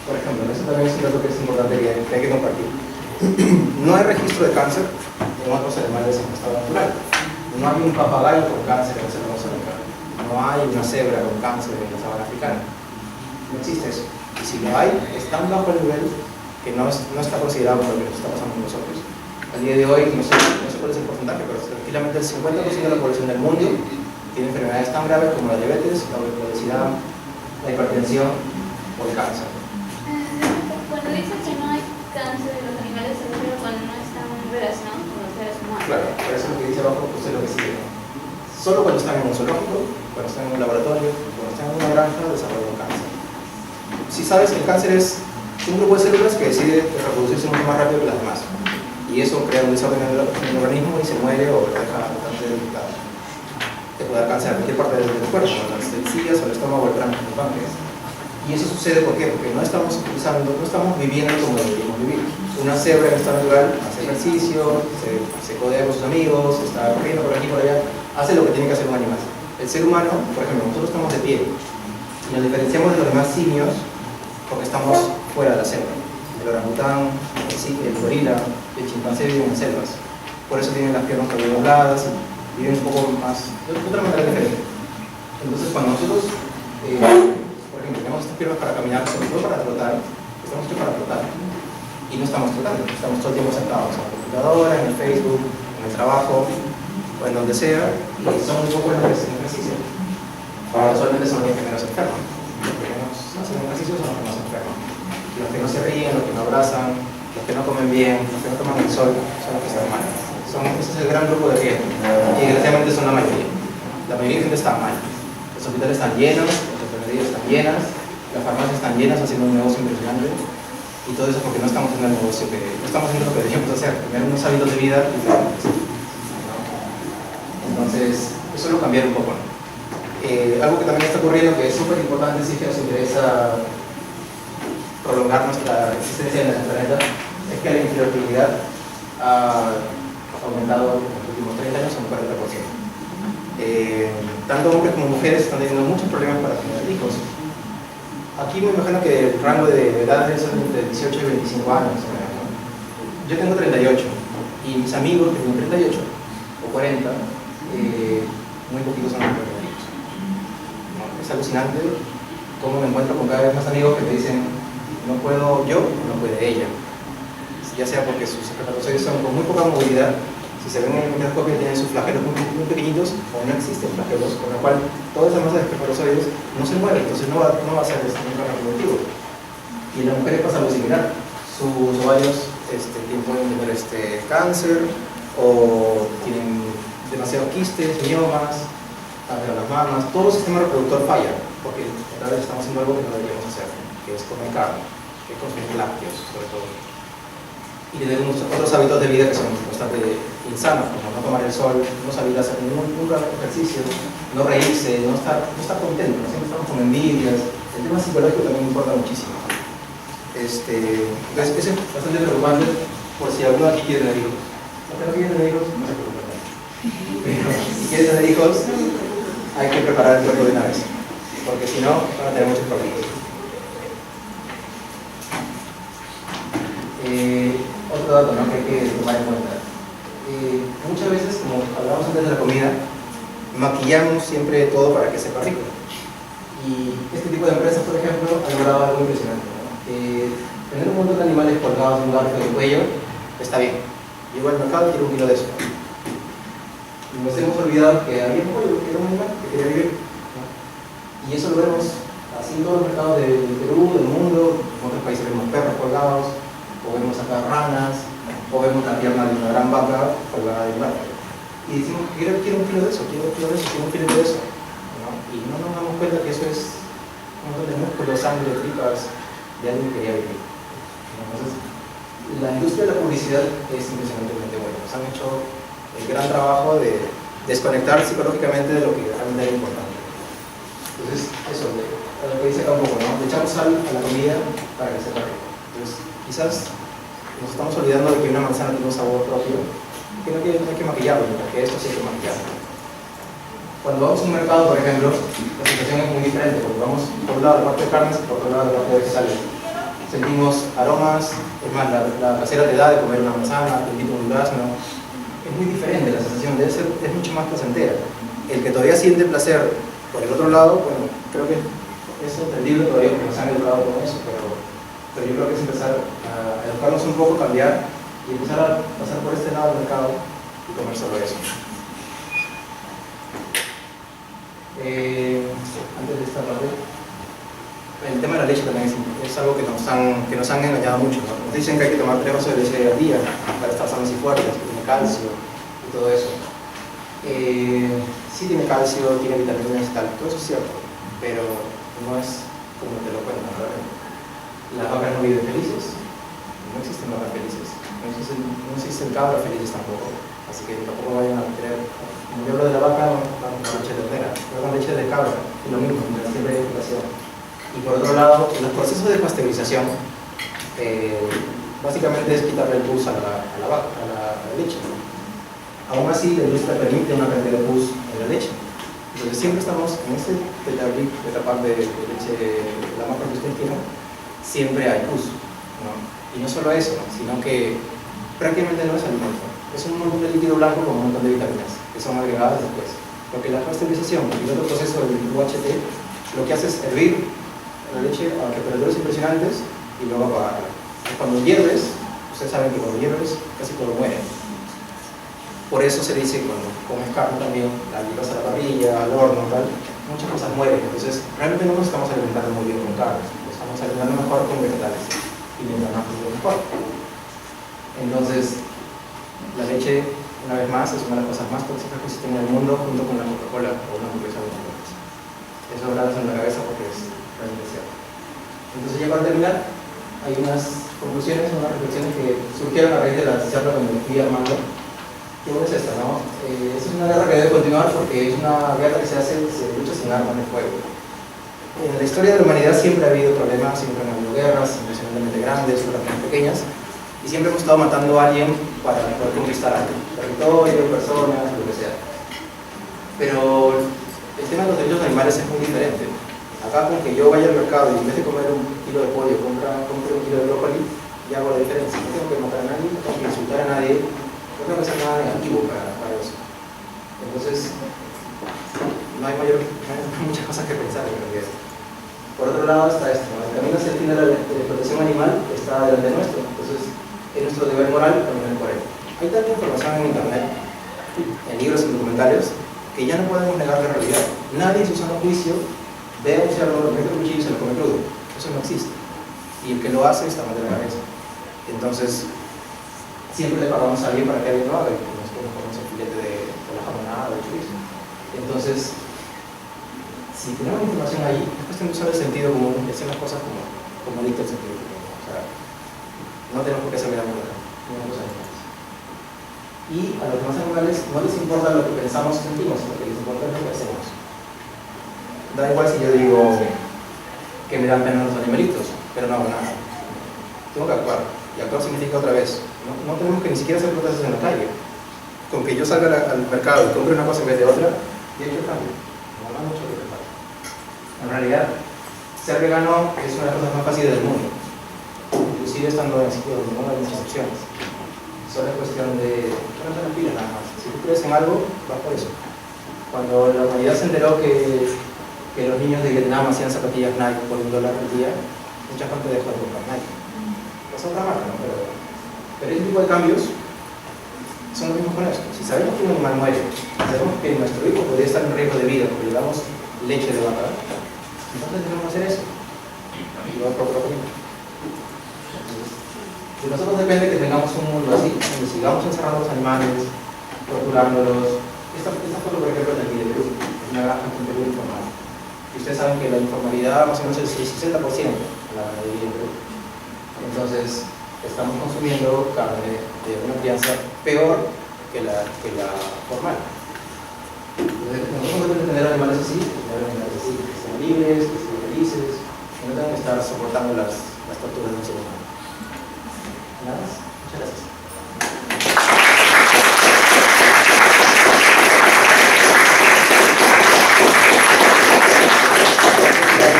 Por ejemplo, eso también es un dato que es importante que hay que compartir. No hay registro de cáncer en otros animales en estado natural. No hay un papagayo con cáncer en la selva amazónica. No hay una cebra con cáncer en la sabana africana. No existe eso. Y si lo hay, es tan bajo el nivel que no está considerado por lo que nos está pasando a nosotros. Al día de hoy, no sé cuál es el porcentaje, pero tranquilamente el 50% de la población del mundo tiene enfermedades tan graves como la diabetes, la obesidad, la hipertensión o el cáncer. Cuando dicen que no hay cáncer de los animales, se refiere cuando no están relacionados con los seres humanos. Claro, por eso lo que dice abajo pues es lo que sigue, ¿no? Solo cuando están en un zoológico, cuando están en un laboratorio, cuando están en una granja, desarrollan cáncer. Si sabes, el cáncer es un grupo de células que decide reproducirse mucho más rápido que las demás. Y eso crea un desorden en el organismo y se muere o lo deja bastante debilitado. Te puede dar cáncer a cualquier parte del cuerpo, las encías o el estómago o el páncreas. Y eso sucede ¿por qué? Porque no estamos viviendo como deberíamos vivir. Una cebra en estado natural hace ejercicio, se codea con sus amigos, está corriendo por aquí y por allá, hace lo que tiene que hacer un animal. El ser humano, por ejemplo, nosotros estamos de pie y nos diferenciamos de los demás simios porque estamos fuera de la selva. El orangután, el gorila, el chimpancé viven en selvas. Por eso tienen las piernas también dobladas y viven un poco más, de otra manera diferente. Entonces, cuando nosotros, por ejemplo, tenemos estas piernas para caminar, sobre todo para trotar, estamos hechos para trotar. Y no estamos trotando, estamos todo el tiempo sentados en la computadora, en el Facebook, en el trabajo, o en donde sea, y son muy pocos los que hacen ejercicio. Casualmente son los que menos enferman. Los que menos hacen ejercicio son los que más enferman. Los que no se ríen, los que no abrazan, los que no comen bien, los que no toman el sol, son los que están mal. Ese es el gran grupo de riesgo. Y desgraciadamente son la mayoría. La mayoría de gente está mal. Los hospitales están llenos, las enfermerías están llenas, las farmacias están llenas haciendo un negocio impresionante. Y todo eso porque no estamos haciendo el negocio no estamos haciendo lo que deberíamos hacer, tener unos hábitos de vida diferentes. Entonces, eso lo cambiar un poco, ¿no? Algo que también está ocurriendo, que es súper importante si es que nos interesa prolongar nuestra existencia en el planeta, es que la infertilidad ha aumentado en los últimos 30 años un 40%. Tanto hombres como mujeres están teniendo muchos problemas para tener hijos. Aquí me imagino que el rango de edad es entre 18 y 25 años. ¿No? Yo tengo 38 y mis amigos que tienen 38 o 40, muy poquitos son los que tienen hijos. ¿No? Es alucinante cómo me encuentro con cada vez más amigos que me dicen no puedo yo o no puede ella. Ya sea porque sus espermatozoides son con muy poca movilidad, si se ven en el microscopio tienen sus flagelos muy pequeñitos o no existen flagelos, con lo cual toda esa masa de espermatozoides no se mueve, entonces no va a ser un órgano reproductivo. Y en las mujeres pasa algo similar, sus ovarios pueden tener cáncer o tienen demasiados quistes, miomas, cáncer a las mamas, todo el sistema reproductor falla, porque otra vez estamos haciendo algo que no deberíamos hacer, que es comer carne, que es consumir lácteos, sobre todo. Y tener otros hábitos de vida que son bastante insanos, como no tomar el sol, no salir a hacer nunca ejercicio, no reírse, no estar contento, ¿no? Siempre estamos con envidias. El tema psicológico también importa muchísimo. Entonces, eso es bastante preocupante por si alguno aquí quiere tener hijos. Los que no quieren tener hijos, no se preocupen. Pero si quieren tener hijos, hay que preparar el cuerpo de una vez, porque si no, van a tener muchos problemas. Otro dato, ¿no?, que hay que tomar en cuenta. Muchas veces, como hablábamos antes de la comida, maquillamos siempre todo para que sepa rico. Y este tipo de empresas, por ejemplo, han logrado algo impresionante, ¿no? Tener un montón de animales colgados en un garfio de cuello está bien. Llego al mercado y quiero 1 kilo de eso. Y nos hemos olvidado que había un pollo que era un animal que quería vivir, ¿no? Y eso lo vemos así en todos los mercados del Perú, del mundo. En otros países vemos perros colgados, o vemos acá ranas, o vemos la pierna de una gran vaca colgada de un barco. Y decimos, quiero 1 kilo de eso, quiero 1 kilo de eso, quiero 1 kilo de eso, ¿no? Y no nos damos cuenta que eso es un montón de músculos, sangre, tripas de alguien que quería vivir. Entonces, la industria de la publicidad es impresionantemente buena. Nos han hecho el gran trabajo de desconectar psicológicamente de lo que realmente era importante. Entonces, eso, lo que dice acá un poco, ¿no? Le echamos sal a la comida para que sepa rico. Entonces, quizás nos estamos olvidando de que una manzana tiene un sabor propio, que no hay que maquillarlo, porque esto sí hay que maquillarlo. Cuando vamos a un mercado, por ejemplo, la situación es muy diferente, porque vamos por un lado a la parte de carnes y por otro lado a la parte de vegetales. Sentimos aromas, es más, la casera te da de comer una manzana, te invita un durazno. Es muy diferente la sensación, es mucho más placentera. El que todavía siente placer por el otro lado, bueno, creo que es entendible todavía porque nos han educado con eso, pero yo creo que es empezar a educarnos un poco, cambiar y empezar a pasar por este lado del mercado y comer solo eso. Antes de esta parte, el tema de la leche también es algo que nos han engañado mucho, ¿no? Nos dicen que hay que tomar 3 vasos de leche al día para estar sanos y fuertes, que tiene calcio y todo eso. Sí tiene calcio, tiene vitaminas y tal, todo eso es cierto, pero no es como te lo cuentan, ¿verdad? Las vacas no viven felices, no existen vacas felices, no existen cabras felices tampoco, así que tampoco vayan a querer. Como yo hablo de la vaca, vamos con leche ternera, pero con leche de cabra, es lo mismo, siempre hay educación. Y por otro lado, los procesos de pasteurización básicamente es quitarle el pus a la vaca, a la leche. Aún así, la industria permite una cantidad de pus en la leche. Entonces siempre estamos en este tetrabric, etapa de leche, la marca que ustedes quieran, siempre hay pus, ¿no? Y no solo eso, sino que prácticamente no es alimento. Es un montón de líquido blanco con un montón de vitaminas que son agregadas después. Porque la pasteurización y el otro proceso del UHT lo que hace es hervir la leche a temperaturas impresionantes y luego apagarla. Cuando hierves, ustedes saben que cuando hierves casi todo muere. Por eso se dice que cuando comes carne también, la llevas a la parrilla, al horno, tal, muchas cosas mueren. Entonces, realmente no nos estamos alimentando muy bien con carne, nos estamos alimentando mejor con vegetales y mientras más mejor. Entonces, la leche, una vez más, es una de las cosas más tóxicas que existen en el mundo, junto con la Coca-Cola o una hamburguesa de McDonald's. Eso hablamos en la cabeza porque es realmente cierto. Entonces, ya para terminar, hay unas conclusiones, unas reflexiones que surgieron a raíz de la charla que me fui armando. ¿Qué es esta, no? Esta es una guerra que debe continuar porque es una guerra que se lucha sin armas de fuego. En la historia de la humanidad siempre ha habido problemas, siempre han habido guerras, impresionantemente grandes, otras más pequeñas, y siempre hemos estado matando a alguien para poder conquistar algo, territorio, personas, lo que sea. Pero el tema de los derechos animales es muy diferente. Acá con que yo vaya al mercado y en vez de comer un kilo de pollo, compre un kilo de brócoli, ya hago la diferencia. No tengo que matar a nadie, no tengo que insultar a nadie, no tengo que hacer nada negativo para eso. Entonces, no hay muchas cosas que pensar en realidad. Por otro lado está esto, ¿no? El camino hacia el fin de la explotación animal está delante nuestro, entonces es nuestro deber moral caminar por él. Hay tanta información en internet, en libros, en documentarios, que ya no podemos negar la realidad. Nadie en su sano juicio ve a un cerdo, lo mete un cuchillo y se lo come crudo. Eso no existe. Y el que lo hace está mal de la cabeza. Entonces, siempre le pagamos a alguien para que alguien lo haga, y nosotros comemos el filete de la jamonada o el chorizo. Entonces, si tenemos información ahí, es cuestión de usar el sentido común y hacer las cosas como dicta el sentido común. O sea, no tenemos por qué saber nada de los animales. Y a los demás animales no les importa lo que pensamos o sentimos, lo que les importa es lo que hacemos. Da igual si yo digo que me dan pena los animalitos, pero no hago nada. Tengo que actuar. Y actuar significa otra vez. No tenemos que ni siquiera hacer protestas en la calle. Con que yo salga al mercado y compre una cosa en vez de otra, ya he hecho el cambio. No hay mucho que falta. En realidad, ser vegano es una de las cosas más fáciles del mundo. Inclusive estando en sitios donde no hay muchas opciones. Solo es cuestión de no te pilas nada más. Si tú crees en algo, vas por eso. Cuando la humanidad se enteró que los niños de Vietnam hacían zapatillas Nike por $1 al día, mucha gente dejó de comprar Nike. Es otra marca, ¿no? Pero ese tipo de cambios son los mismos con esto. Si sabemos que un animal muere, sabemos que nuestro hijo podría estar en riesgo de vida porque le damos leche de vaca, entonces debemos hacer eso. Y va por otro camino. De nosotros depende que tengamos un mundo así, donde sigamos encerrando a los animales, torturándolos. Esta foto, por ejemplo, es de aquí de Perú, es una granja en Perú informal. Y ustedes saben que la informalidad más o menos es el 60% la ganadería en Perú. Entonces, estamos consumiendo carne de una crianza peor que la formal. Entonces, nosotros debemos tener animales así, que sean libres, que sean felices, que no tengan que estar soportando las torturas de un ser humano. Nada más. Muchas gracias.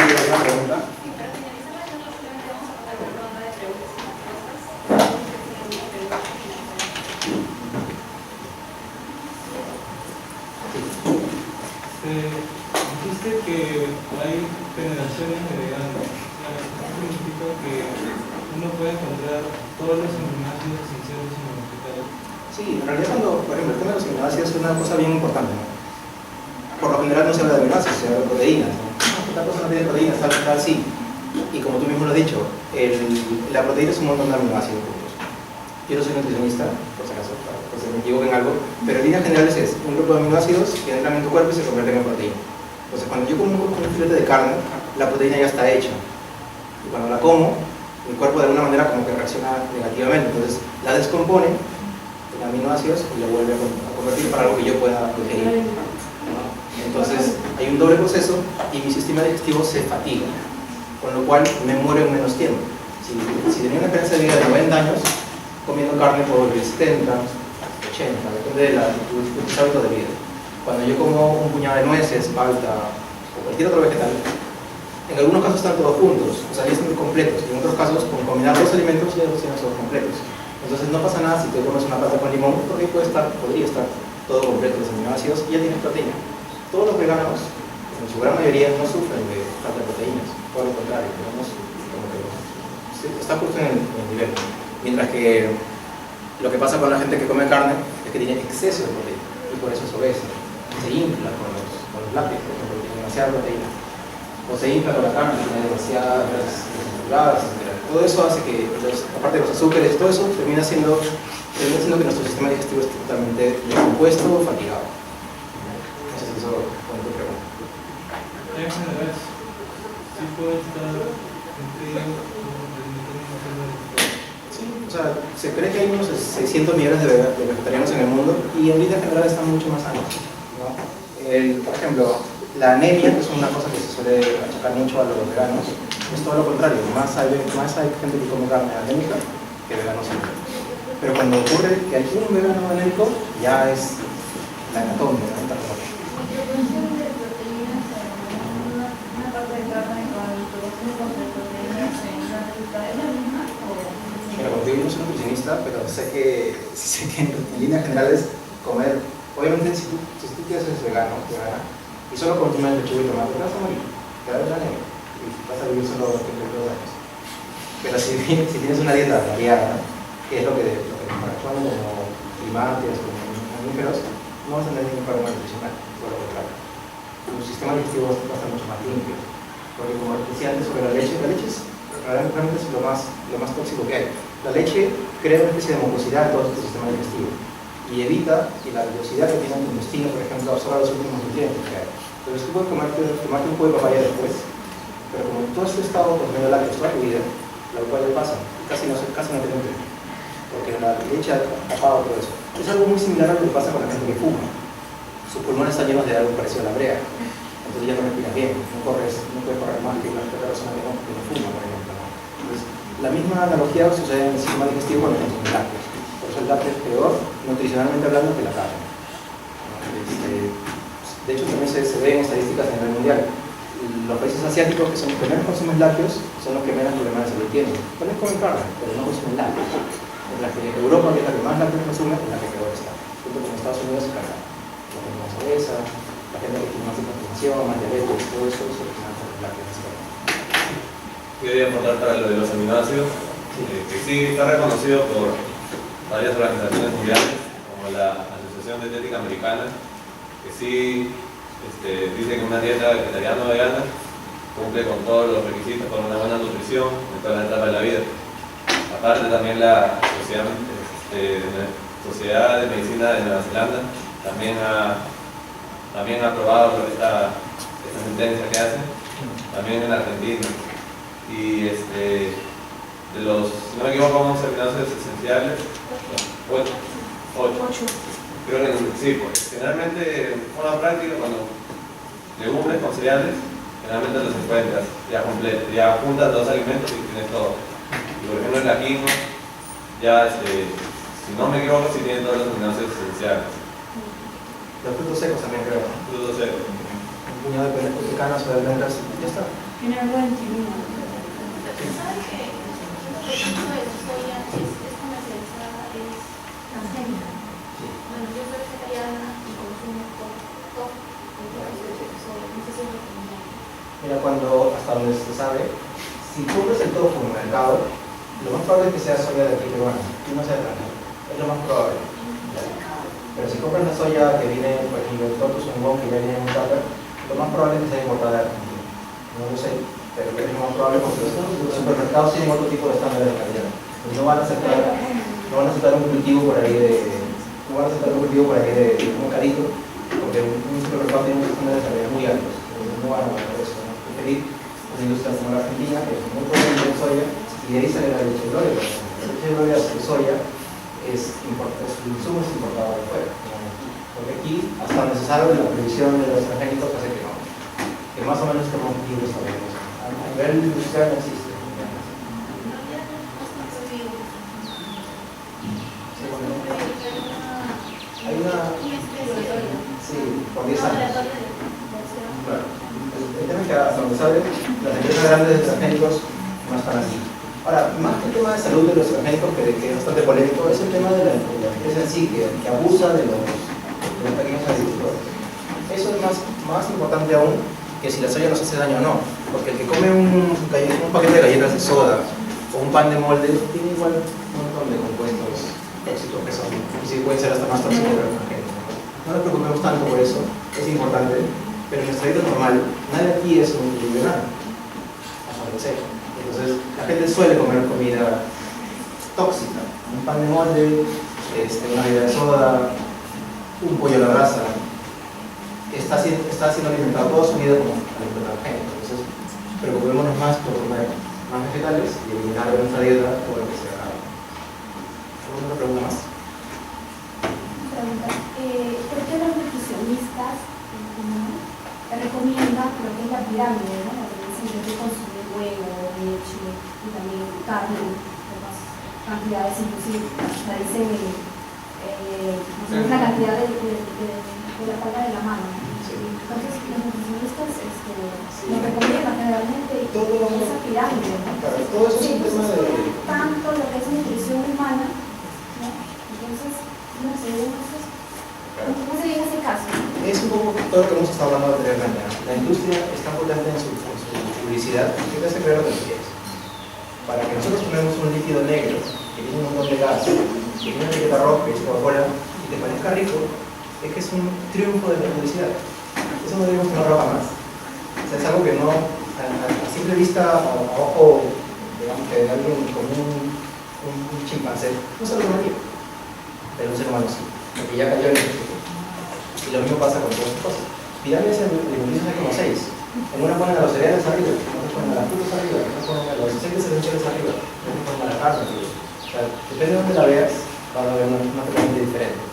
¿Alguna pregunta? Dijiste que hay generaciones de veganos. Eso significa que uno uno puede encontrar todos los aminoácidos esenciales en los vegetales. Sí, en realidad por ejemplo, el tema de los aminoácidos es una cosa bien importante, ¿no? Por lo general no se habla de aminoácidos, se habla de proteínas, ¿no? Esta cosa no tiene proteínas, tal, sí. Y como tú mismo lo has dicho, la proteína es un montón de aminoácidos. Yo no soy nutricionista, por si acaso, por si me equivoco en algo, pero en líneas generales es un grupo de aminoácidos que entran en tu cuerpo y se convierten en proteína. Entonces, cuando yo como un filete de carne, la proteína ya está hecha. Y cuando la como, mi cuerpo de alguna manera como que reacciona negativamente. Entonces, la descompone en aminoácidos y la vuelve a convertir para algo que yo pueda digerir, ¿no? Entonces, hay un doble proceso y mi sistema digestivo se fatiga, con lo cual me muero en menos tiempo. Si tenía una esperanza de vida de 90 años, comiendo carne por 70, 80, depende de tus hábitos de vida. Cuando yo como un puñado de nueces, palta o cualquier otro vegetal, en algunos casos están todos juntos, o sea, ya están completos, y en otros casos, con combinar dos alimentos ya los tienes todos completos. Entonces no pasa nada si te comes una palta con limón, porque podría estar todo completo los aminoácidos y ya tienes proteína. Todos los veganos, en su gran mayoría, no sufren de falta de proteínas, todo lo contrario, digamos, como que está justo en el nivel. Mientras que lo que pasa con la gente que come carne es que tiene exceso de proteína y por eso es obesa. Se infla con los lácteos, por ejemplo, tiene demasiada proteína. O se infla con la carne, tiene demasiadas grasas saturadas, etc. Todo eso hace que, aparte de los azúcares, todo eso termina siendo que nuestro sistema digestivo esté totalmente descompuesto o fatigado. No sé si eso pone tu pregunta. En general, sí puede estar nutrido O sea, se cree que hay unos 600 millones de vegetarianos en el mundo y en línea general están mucho más sanos, ¿no? Por ejemplo, la anemia, que es una cosa que se suele achacar mucho a los veganos, es todo lo contrario, más hay gente que come carne anémica que veganos siempre. Pero cuando ocurre que hay un vegano anémico, ya es la hecatombe, ¿no? La proporción de proteínas una parte de carne con proporción de proteínas en una fruta es la misma o... Mira, como digo, yo no soy nutricionista, pero sé que en líneas generales comer, obviamente si tú quieres ser vegano, y solo consumes lechuga y tomate, te vas a morir, te va a dar anemia y vas a vivir solo 22 años. Pero si tienes una dieta variada, que es lo que nos corresponde como primates, como mamíferos, no vas a tener ningún problema nutricional, por lo contrario. Tu sistema digestivo va a estar mucho más limpio, porque como decía antes sobre la leche es realmente es lo más tóxico que hay. La leche crea una especie de mucosidad en todo tu sistema digestivo y evita que la velocidad que tiene tu intestino, por ejemplo, absorba los últimos nutrientes que hay. Entonces tú puedes tomarte un jugo de papaya después, pero como tú has estado consumiendo lácteos toda tu vida, la papaya pasa, casi no te nutre, porque la leche ha tapado todo eso. Es algo muy similar a lo que pasa con la gente que fuma. Sus pulmones están llenos de algo parecido a la brea, entonces ya no respiras bien, no puedes correr más que la persona que no fuma, por ejemplo, ¿no? Entonces, la misma analogía sucede en el sistema digestivo cuando consumimos lácteos. Por eso el lácteo es peor, nutricionalmente hablando, que la carne. De hecho, también se ve en estadísticas a nivel mundial. Los países asiáticos que son los que menos consumen lácteos son los que menos problemas de salud tienen. También comen carne, pero no consumen lácteos. Mientras que Europa, que es la que más lácteos consume, es la que peor está. Junto con Estados Unidos y Canadá. La gente más obesa, la gente que tiene más hipertensión, más diabetes, todo eso es lo que más con lácteos. Yo quería aportar para lo de los aminoácidos, que sí está reconocido por varias organizaciones mundiales, como la Asociación Dietética Americana, que sí dice que una dieta vegetariana o vegana cumple con todos los requisitos para una buena nutrición en toda la etapa de la vida. Aparte también la Sociedad de Medicina de Nueva Zelanda también ha aprobado esta sentencia que hace, también en Argentina. Y de los, si no me equivoco, 11 aminoácidos esenciales, 8. Creo que sí, porque generalmente en forma práctica, cuando legumbres con cereales, generalmente los encuentras ya completos, ya juntas dos alimentos y tienes todo. Y por ejemplo en la quinoa, ya si no me equivoco, sí tiene todos los aminoácidos esenciales. Los frutos secos también creo, ¿no? Frutos secos. Un puñado de canas o de almendras, ya está. Tiene algo de antibiótico. ¿Sabe que el consumo de soya es comercializada, es transgénica? Bueno, yo soy vegetariana y consumo todo soya, no sé si es recomendable. Mira, hasta donde se sabe, si compras el tofu en el mercado, Lo más probable es que sea soya de aquí peruana, y no sea extranjera. Es lo más probable. Pero si compras la soya que viene, por ejemplo, el Totus Ungón, que ya viene en un tupper, lo más probable es que sea importada de Argentina. No lo sé, pero es lo más probable porque los supermercados tienen otro tipo de estándares de calidad. No van a aceptar un cultivo por ahí de un carito, porque un supermercado tiene unos estándares de calidad muy altos. No van a hacer eso, ¿no? Preferir una industria como la Argentina, que es muy potente en soya, y de ahí sale la leche de gloria. La leche de gloria de soya su insumo es importado de fuera. Porque aquí, hasta donde se sabe, la prohibición de los transgénicos hace que no. Que más o menos estamos libres sobre eso. A nivel industrial no existe. Hay una... Sí, por 10 años. Claro. El tema es que hasta donde sabe, las empresas grandes de transgénicos no están aquí. Ahora, más que el tema de salud de los transgénicos, que es bastante polémico, es el tema de la empresa en sí, que abusa de los pequeños agricultores. Eso es más importante aún que si la soya nos hace daño o no, porque el que come un paquete de galletas de soda o un pan de molde tiene igual un montón de compuestos tóxicos que son, y sí pueden ser hasta más tóxicos que los transgénicos. No nos preocupemos tanto por eso, es importante, pero en nuestra vida normal, nadie aquí es un vegano, hasta donde sé. Entonces, la gente suele comer comida tóxica, un pan de molde, una bebida de soda, un pollo a la brasa. Está siendo alimentado toda su vida como alimento transgénico. Entonces, preocupémonos más por comer más vegetales y eliminar de nuestra dieta todo lo que sea. ¿Alguna pregunta más? Pregunta, ¿por qué los nutricionistas recomiendan lo que es la pirámide, ¿no? La que dicen que consumir huevo, leche y también carne, otras cantidades, inclusive hasta dicen una cantidad de la palma de la mano, ¿no? Entonces los nutricionistas lo recomiendan generalmente esa pirámide, ¿no? Claro, todo eso es un tema de... tanto lo que es nutrición humana, ¿no? Entonces, no sé, ¿cómo se ve en ese caso? Es un poco todo lo que hemos estado hablando anteriormente, ¿no? La industria está potente en su publicidad y te hace creer lo que quieres. Para que nosotros ponemos un líquido negro que tiene un montón de gas, que tiene una etiqueta roja y es Coca-Cola y te parezca rico, es que es un triunfo de la publicidad. Eso no debemos que no roba más. O sea, es algo que no, a simple vista, a ojo, digamos que de alguien con un chimpancé, no se lo tomaría. Pero un ser humano sí, porque ya cayó en el truco. Y lo mismo pasa con todas las cosas. Pirámides alimenticias hay como 6. En una ponen a los cereales arriba, en otra ponen a las frutas arriba, en otra ponen a los aceites esenciales arriba, en otra ponen a la carne arriba. O sea, depende de dónde la veas, va a haber una pirámide diferente.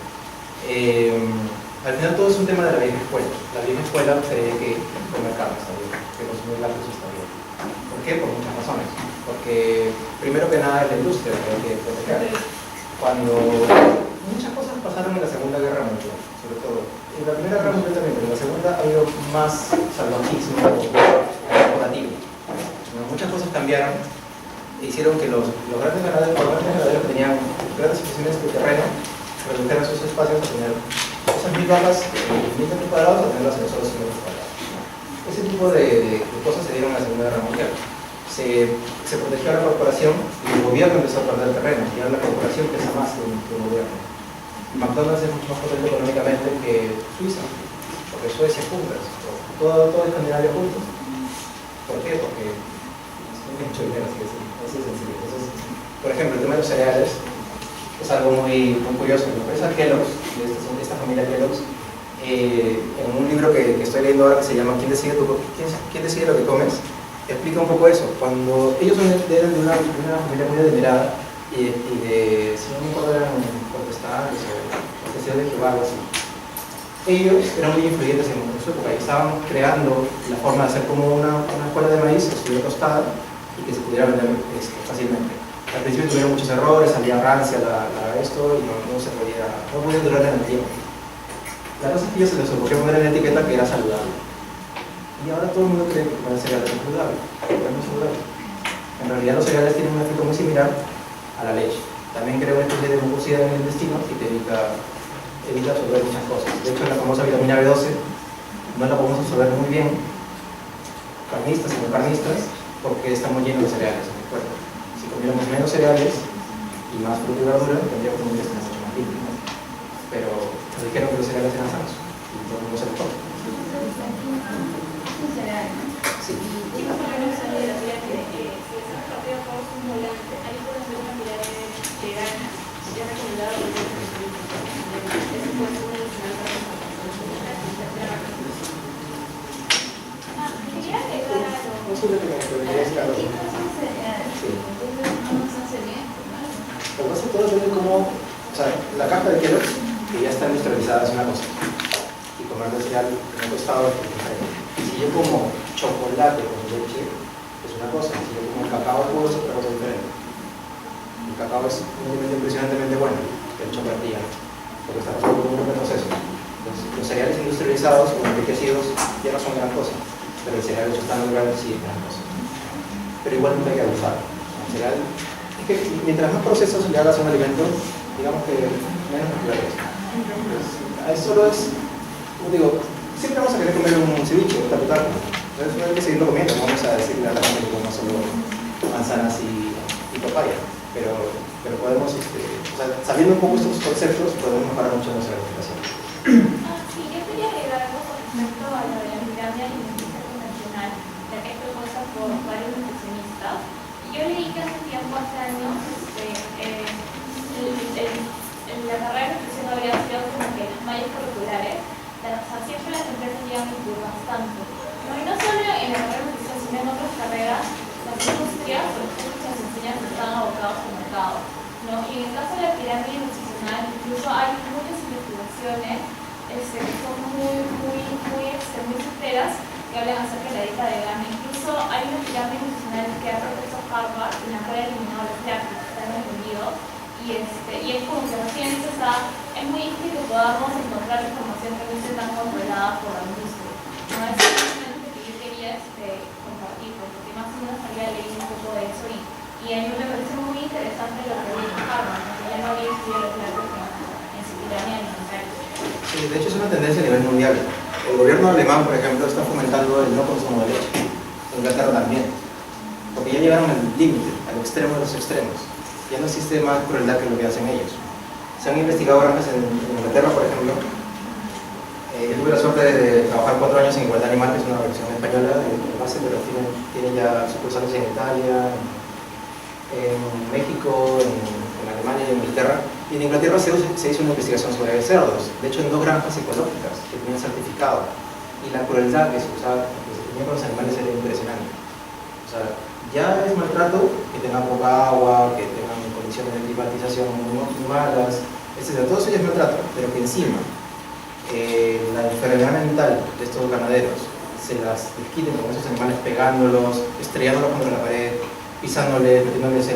Al final todo es un tema de la vieja escuela. La vieja escuela cree que comer carne está bien, que consumir lácteos está bien. ¿Por qué? Por muchas razones. Porque primero que nada es la industria que hay que proteger. Cuando muchas cosas pasaron en la Segunda Guerra Mundial, sobre todo. En la Primera Guerra Mundial también, pero en la Segunda ha habido más salvajismo corporativo. Muchas cosas cambiaron e hicieron que los grandes ganaderos que tenían grandes extensiones de terreno redujeran sus espacios a tener esas 1000 vacas en 1000 metros cuadrados a tenerlas en solo 100 metros cuadrados. Ese tipo de cosas se dieron en la Segunda Guerra Mundial. Se protegió a la corporación y el gobierno empezó a perder terreno y ahora la corporación pesa más que el gobierno. McDonald's es mucho más potente económicamente que Suiza, porque Suecia juntas, todo Escandinavia juntos. ¿Por qué? Porque es mucho dinero, así de sencillo. Entonces, por ejemplo, el tema de los cereales es algo muy curioso. La empresa Kellogg's, de esta familia Kellogg's, en un libro que estoy leyendo ahora que se llama ¿Quién decide lo que comes?, explica un poco eso. Cuando ellos eran de una familia muy adinerada y si no me acuerdo, eran protestantes o testigos de Jehová, algo así. Ellos eran muy influyentes en su época y estaban creando la forma de hacer como una escuela de maíz que estuviera tostada y que se pudiera vender fácilmente. Al principio tuvieron muchos errores, salía rancia esto y no podía durar en el tiempo. La cosa es que ellos se les ocurrió poner en la etiqueta que era saludable. Y ahora todo el mundo cree que comer cereales es saludable, pero no es saludable. En realidad los cereales tienen un efecto muy similar a la leche. También crea una especie de mucosidad en el intestino y te evita absorber muchas cosas. De hecho, la famosa vitamina B12 no la podemos absorber muy bien, carnistas y no carnistas, porque estamos llenos de cereales en el cuerpo. Si comiéramos menos cereales y más fruta y verdura, tendríamos un intestino mucho más limpio, ¿no? Pero nos dijeron que los cereales eran sanos y todo el mundo se los come. Un cereal, ¿no? Sí. Chicos, por lo menos sale de la teoría que si estamos partidos por un volante, ahí pueden ver una cantidad de granja ya recomendada por el ese puede ser un adicional para los quería agregar algo. No solo que me querías claro. Y no son cereales. Sí. Entonces no son cereales, ¿no? Lo que pasa es que todo depende como, o sea, la caja de Kellogg's, que ya está industrializada, es una cosa. Y comer de cereal en un tostado es diferente. Si yo como chocolate con leche, es una cosa. Si yo como cacao puro, es otra cosa diferente. El cacao es un alimento impresionantemente bueno, el chocolate ya no, porque está pasando por un buen proceso. Los cereales industrializados o enriquecidos ya no son gran cosa, pero el cereal hecho tan natural sí es gran cosa. Pero igual nunca hay que abusar. El cereal, es que mientras más procesos le hagas a un alimento, digamos que menos natural es. Solo es, como digo, siempre vamos a querer comer un ceviche, un taputano. Entonces no hay que seguirlo comiendo, no vamos a decirle a la gente que coma solo manzanas y papaya. Pero podemos, o sea, sabiendo un poco estos conceptos, podemos mejorar mucho nuestra alimentación. Sí, yo quería agregar algo con respecto a la de la pirámide alimenticia convencional, ya que es propuesta por varios nutricionistas. Yo leí que hace tiempo, hace años, la carrera de nutrición habría sido como que las mallas curriculares, o sea, siempre las empresas llegan a incluir bastante. No, y no solo en la carrera de nutrición, sino en otras carreras, las industrias, por ejemplo, las enseñanzas están abocados al mercado, ¿no? Y en el caso de la pirámide nutricional, incluso hay muchas investigaciones que son muy certeras, que hablan acerca de la dieta vegana. Incluso hay una pirámide nutricional que ha propuesto Harvard, en la cual ha eliminado los lácteos que están incluidos, y es como que recién es muy difícil que podamos encontrar información que no esté tan controlada por la industria. ¿No? Es simplemente que yo quería compartir, porque más o menos había leído un poco de eso y a mí me parece muy interesante lo que dijo Harvard, porque ya no había estudiado los lácteos en su pirámide alimentaria. Sí, de hecho es una tendencia a nivel mundial. El gobierno alemán, por ejemplo, está fomentando el no consumo de leche. Inglaterra también. Porque ya llegaron al límite, al extremo de los extremos. Ya no existe más crueldad que lo que hacen ellos. Se han investigado granjas en Inglaterra, por ejemplo. Yo tuve la suerte de trabajar 4 años en Igualdad Animal, que es una organización española de base, pero tiene ya sucursales en Italia, en México, en Alemania y en Inglaterra. Y en Inglaterra se hizo una investigación sobre cerdos, de hecho en 2 granjas ecológicas que tenían certificado. Y la crueldad que se usaba, que se tenía con los animales era impresionante. O sea, ya es maltrato que tengan poca agua, que tengan condiciones de climatización muy malas, etc. Todo eso ya es maltrato, pero que encima la enfermedad mental de estos ganaderos se las desquiten con esos animales pegándolos, estrellándolos contra la pared, pisándoles, metiéndoles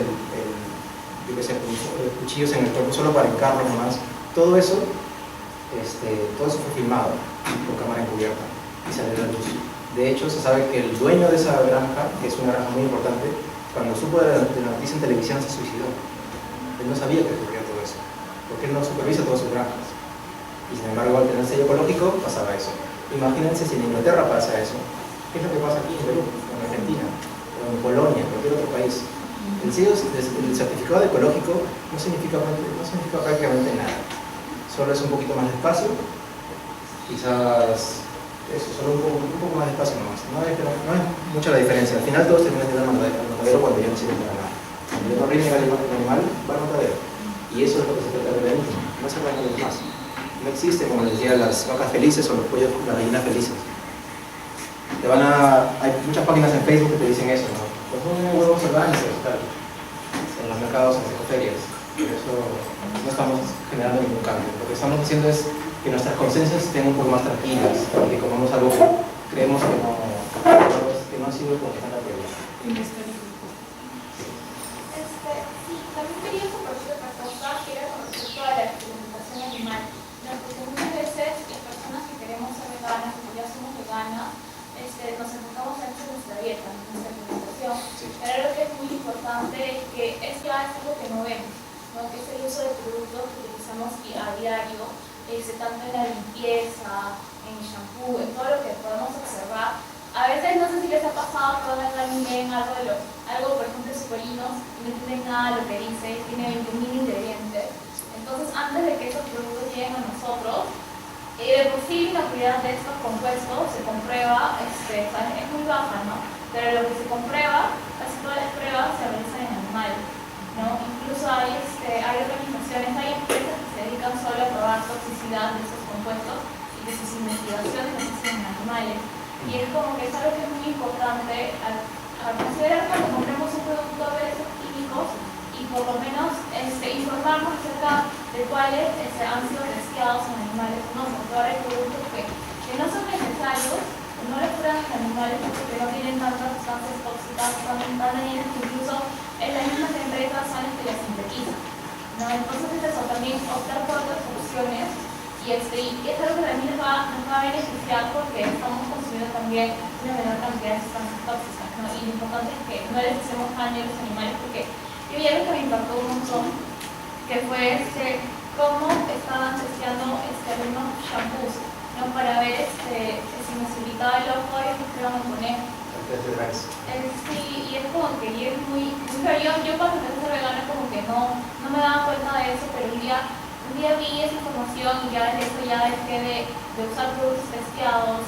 cuchillos en el cuerpo solo para hincarlos nomás. Todo eso fue filmado por cámara encubierta y salió a la luz. De hecho, se sabe que el dueño de esa granja, que es una granja muy importante, cuando supo de la noticia en televisión se suicidó. Él no sabía que ocurría todo eso, porque él no supervisa todas sus granjas. Y sin embargo, al tener sello ecológico, pasaba eso. Imagínense si en Inglaterra pasa eso. ¿Qué es lo que pasa aquí en Perú, en Argentina, o en Polonia, en cualquier otro país? El certificado ecológico no significa prácticamente nada. Solo es un poquito más de espacio, quizás eso, solo un poco más de espacio nomás. No es mucha la diferencia. Al final todos terminan yendo al matadero cuando ya no sirven para nada. Cuando ya no rinde el animal, va al matadero. Y eso es lo que se trata del veganismo. No se trata de los demás. No existe, como les decía, las vacas felices o los pollos, las gallinas felices. Hay muchas páginas en Facebook que te dicen eso, ¿no? Pues no hay huevos orgánicos, tal, en los mercados, en las ferias. Por eso no estamos generando ningún cambio. Lo que estamos haciendo es que nuestras conciencias estén un poco más tranquilas y que comamos algo que creemos que no ha sido con tanta prioridad. Sí, también quería compartir otra cosa que era con respecto a la alimentación animal. Porque muchas veces las personas que queremos ser veganas, que ya somos veganas, nos enfocamos en nuestra dieta, en nuestra alimentación. Sí. Pero algo que es muy importante es que es algo que no vemos, ¿no? Que es el uso de productos que utilizamos a diario, tanto en la limpieza, en el shampoo, en todo lo que podemos observar. A veces no sé si les ha pasado que van a también algo de algo, por ejemplo, superinos, no entienden nada de lo que dice, tiene 20.000 ingredientes. Entonces, antes de que esos productos lleguen a nosotros, de por sí la inocuidad de estos compuestos se comprueba, es muy baja, ¿no? Pero lo que se comprueba, casi todas las pruebas se realizan en animales, ¿no? Incluso hay organizaciones, hay empresas que se dedican solo a probar toxicidad de estos compuestos y de sus investigaciones las hacen en animales. Y es como que es algo que es muy importante al considerar cuando compremos un producto a ver esos químicos y por lo menos informarnos acerca de cuáles han sido testeados en animales o no, porque ahora hay productos que no son necesarios, no los prueban en animales porque no tienen tantas sustancias tóxicas, tan dañinas que incluso en las mismas empresas son las que las sintetizan, ¿no? Entonces es eso, también optar por otras opciones y es algo que también nos va a beneficiar porque estamos consumiendo también una menor cantidad de sustancias tóxicas, ¿no? Y lo importante es que no les hacemos daño a los animales porque yo vi algo que me impactó un montón, que fue cómo estaban testeando algunos shampoos, ¿no? Para ver si nos irritaba el ojo y qué iban a poner. Sí, y es como que es muy yo cuando empecé a ser vegana como que no me daba cuenta de eso, pero un día vi esa información y ya desde eso ya dejé de usar productos testeados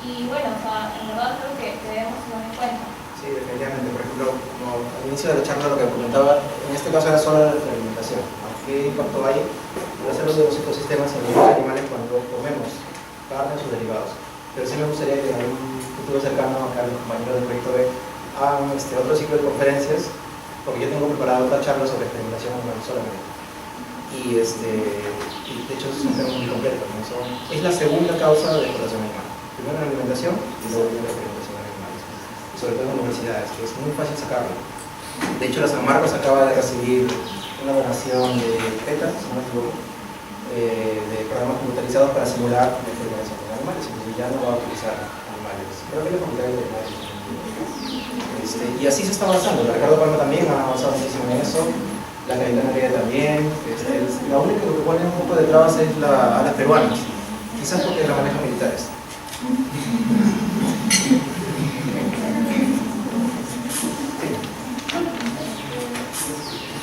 y bueno, o sea, en verdad creo que debemos tomar en cuenta. Sí, definitivamente. Por ejemplo, como al inicio de la charla lo que comentaba, en este caso era solo la alimentación. ¿Qué impacto hay en la salud de los ecosistemas en los animales cuando comemos carne o sus derivados? Pero sí me gustaría que en un futuro cercano, acá los compañeros del proyecto B hagan otro ciclo de conferencias, porque yo tengo preparado otra charla sobre experimentación animal solamente. Y de hecho es un tema muy completo, ¿no? Es la segunda causa de explotación animal. Primero la alimentación y luego la experimentación en animales. Y sobre todo en universidades, que es muy fácil sacarlo. De hecho, la San Marcos acaba de recibir una donación de PETA, si no me equivoco, de programas computarizados para simular la experimentación con animales. Entonces ya no va a utilizar animales. Creo que la comunidad de animales. Y así se está avanzando. La Ricardo Palma también ha avanzado muchísimo en eso. La Cayetana Heredia también. La única que pone un poco de trabas es a las peruanas. Quizás porque la manejan militares.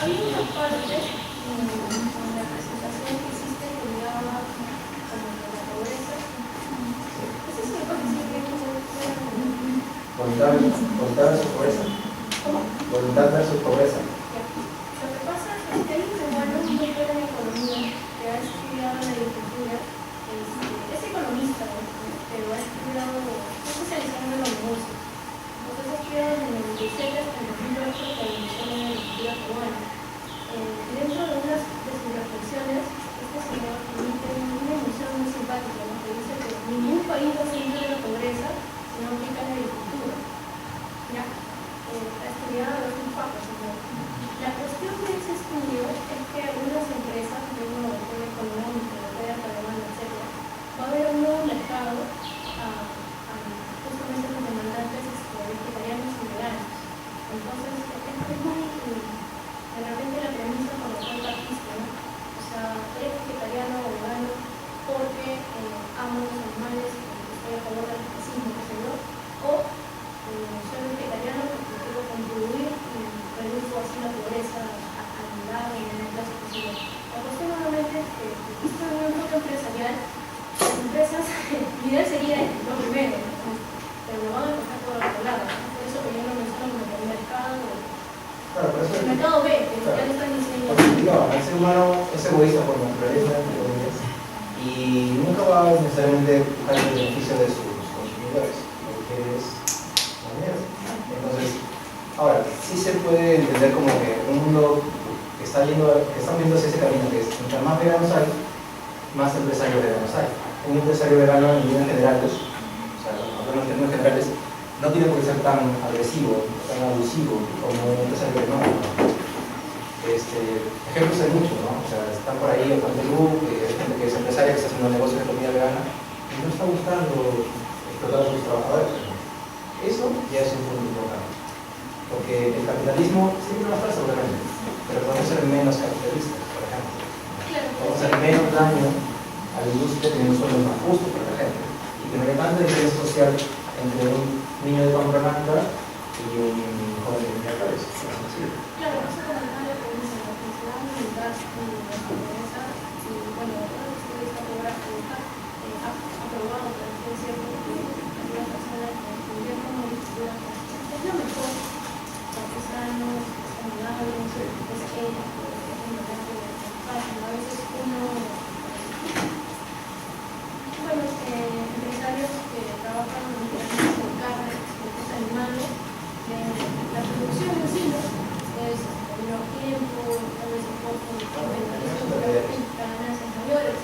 Hay una parte en la presentación que hiciste que me llama como de la pobreza. ¿Eso es lo que siempre Voluntad versus pobreza. ¿Cómo? Voluntad versus pobreza. Lo que pasa es que hay un peruano, un doctor en economía, que ha estudiado en agricultura, es economista, pero ha estudiado, está especializado en los negocios. Entonces ha estudiado en el 97 hasta el 2008 la evolución en la agricultura peruana. Dentro de unas de sus reflexiones, este señor emite una emoción muy simpática, ¿no? Que dice que ningún país va a salir de la pobreza si no aplica la agricultura. ¿Ya? Ha estudiado los impactos. La cuestión de ese estudio es que algunas empresas, de un monopolio económico, de oferta, de demanda, etc., va a haber un nuevo mercado justamente los demandantes vegetarianos y veganos. Entonces, es muy de repente la premisa con la cual partiste, ¿no? O sea, eres vegetariano o vegano porque amo los animales, estoy a favor del racismo, qué sé yo, o soy vegetariano porque quiero contribuir y reduzco así la pobreza a largo y en el plazo posible. La cuestión nuevamente es que esto es un enfoque empresarial. Las empresas, mi idea sería lo primero, ¿no? Pero lo van a pasar por otro lado, ¿no? Por eso que yo lo menciono como el mercado. Claro, por eso El mercado B, que ya le están diciendo. el ser humano es egoísta por naturaleza, y nunca va a necesariamente buscar el beneficio de sus consumidores, lo que es dinero. Entonces, ahora, sí se puede entender como que un mundo que están viendo hacia ese camino, que es mientras más veganos hay, más empresarios veganos hay. Un empresario vegano en líneas generales, o sea, hablando en términos generales, no tiene por qué ser tan agresivo, tan abusivo como un empresario económico. Ejemplos hay muchos, ¿no? O sea, están por ahí en Perú, hay gente que es empresaria, que está haciendo un negocio de comida vegana y no está buscando explotar a sus trabajadores. Eso ya es un punto importante. Porque el capitalismo siempre va a estar seguramente, pero podemos ser menos capitalistas, por ejemplo. Podemos hacer menos daño a la industria teniendo sueldos más justos para la gente. Y que no haya tanta diferencia social entre un niño de Pampramanta y un joven de miércoles. Claro, ese comentario que dice la felicidad militar y la pobreza, y bueno, todo esto está aprobado, por así decirlo, que algunas personas tendrían como lectura, es lo mejor, porque sanos, saludables, es ella, es importante fácil. A veces uno, bueno, empresarios que trabajan con carne, con animales, la producción en sí, ¿no? Es menor tiempo, tal vez un poco ganancias mayores,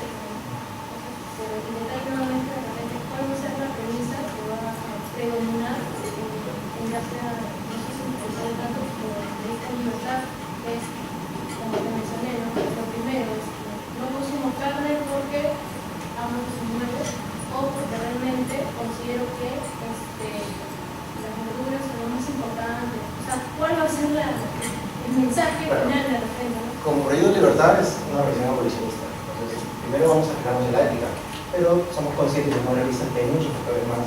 pero intentar nuevamente de repente cuál va a ser la premisa que va a predominar en ya sea, no sé si me tanto por esta libertad, que es, como te mencioné, ¿no? Lo primero es no consumo carne porque amo los animales o porque realmente considero que las verduras son lo más importante. O sea, ¿cuál va a ser el mensaje final de la gente, ¿no? Como proyecto de libertad es una religión abolicionista. Entonces, primero vamos a fijarnos en la ética, pero somos conscientes de una realista que hay muchos factores más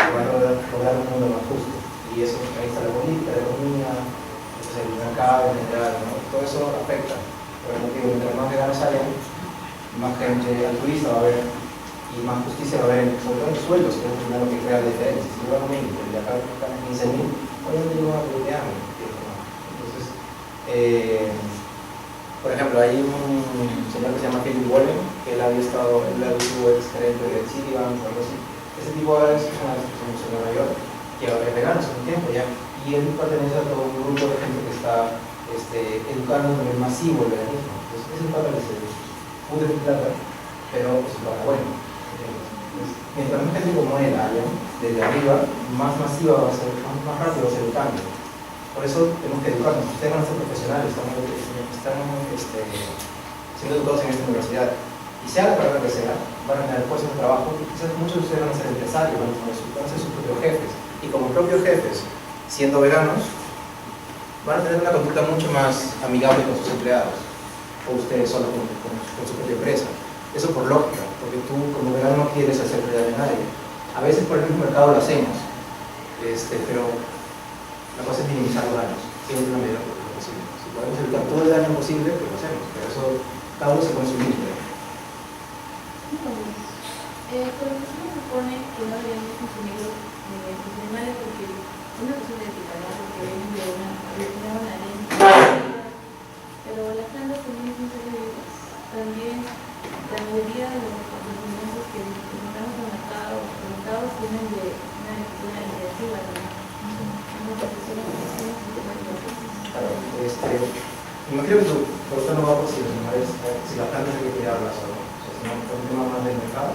que van a lograr un mundo más justo. Y eso ahí está la política, la economía, el mercado en general, ¿no? Todo eso afecta. Por el motivo, mientras más veganos haya, más gente altruista va a haber y más justicia va a haber, sobre todo en los sueldos, que es lo primero que crea la diferencia. Si yo gano 1000 y acá ganan 15.000, obviamente yo voy a pedirme. Entonces, por ejemplo, hay un señor que se llama Philip Wallen, que él había sido exgerente de Citibank o algo así. Ese tipo ahora es una institución en Nueva York, que ahora es vegano hace un tiempo ya, y él pertenece a todo un grupo de gente que está educando a nivel masivo el veganismo. Entonces, ese es para que se pude plata, pero es para bueno. Mientras más gente como él haya, desde arriba, más masiva va a ser, más rápido va a ser el cambio. Por eso tenemos que educarnos. Ustedes van a ser profesionales, están siendo educados en esta universidad. Y sea la carrera que sea, van a tener puestos de trabajo y quizás muchos de ustedes van a ser empresarios, van a ser sus propios jefes. Y como propios jefes, siendo veganos, van a tener una conducta mucho más amigable con sus empleados, o ustedes solo con su propia empresa. Eso por lógica, porque tú como vegano no quieres hacer daño a nadie. A veces por el mismo mercado lo hacemos, pero la cosa es minimizar los daños, siempre en la medida posible. Si podemos evitar todo el daño posible, pues lo hacemos, pero eso cada uno se pone su límite. Por lo que se supone que no deberíamos consumir animales porque una persona ética, ¿no? Porque vienen de una arena, pero las plantas también son seres vivos. También la mayoría de los alimentos que encontramos en los mercados vienen de una agricultura intensiva también. Claro, me imagino que tu pregunta no va por si los animales, si las plantas hay que cuidarlas o no. No, por un tema más del mercado.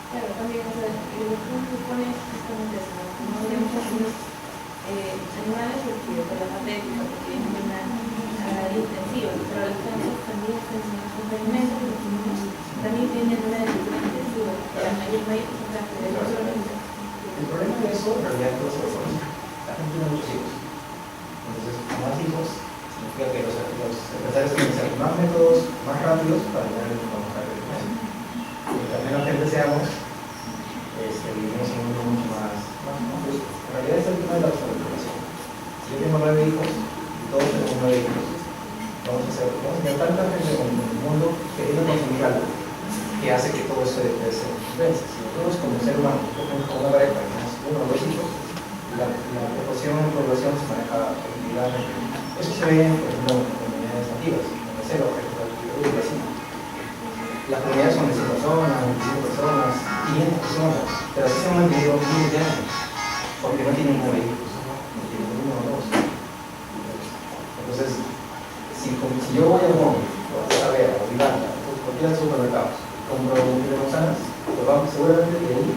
Claro, también, o sea, lo que se supone es justamente eso, ¿no? No deberíamos consumir animales por la parte ética, porque es una agricultura intensiva, pero las plantas también están en los alimentos que consumimos, también vienen de una agricultura intensiva, la mayor porcentaje de los organismos. El problema de eso, en realidad, todos se lo conocen. La gente tiene muchos hijos. Entonces, más hijos significa que los empresarios tienen que usar más métodos más rápidos para llegar al mismo mercado de alimento. Mientras menos gente seamos, vivimos en un mundo mucho más justo. En realidad es el tema de la sobrepoblación. Si yo tengo 9 hijos y todos tenemos 9 hijos, vamos a tener tanta gente en el mundo queriendo consumir algo que hace que todo eso se compense. Si nosotros como ser humano, como una pareja, tenemos 1 o 2 hijos, la proporción de población se maneja equilibradamente. Eso se ve, por ejemplo, en comunidades nativas, en el cero, por ejemplo, en Brasil. Las comunidades son de 100 personas, 25 personas, 500 personas, pero así se han mantenido miles de años, porque no tienen un vehículo, no tienen 1 o 2. Entonces, si yo voy a un a ver, a Vilanda, cualquiera de los supermercados, compro un kilo de manzanas, pues vamos, seguramente que ahí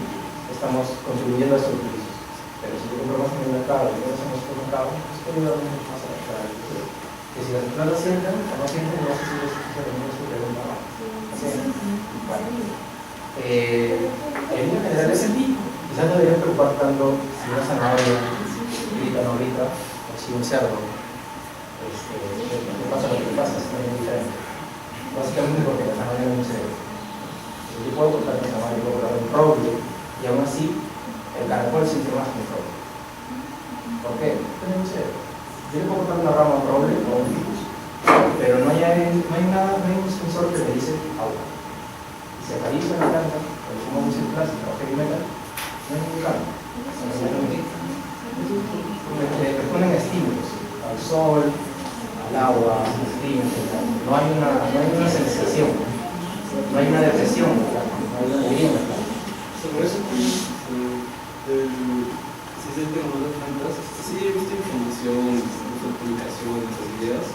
estamos contribuyendo a estos servicios. Pero si yo compro más en el mercado y menos en el supermercado, pues estoy ayudando mucho más a la agricultura. Que si las plantas sientan o no sientan, no sé si les termina su pregunta. En líneas generales, quizás no deberían preocupar tanto si una zanahoria grita o no grita, o si un cerdo le pasa lo que le pasa, es muy diferente. Básicamente porque la zanahoria no es un cerebro. Yo puedo cortar la zanahoria, puedo cortar un roble, y aún así el caracol siente más que el roble. ¿Por qué? No sé. Yo le puedo cortar una rama a un roble o a un ficus, pero no hay un sensor que me dice agua. Y se acaricia la planta, o le pongo música clásica o heavy metal, no hay ningún cambio. Le ponen estímulos al sol, al agua, no hay una sensación, no hay una depresión, no hay una alegría. Sobre eso, si se el tema de las plantas, sí he visto información, publicaciones, videos,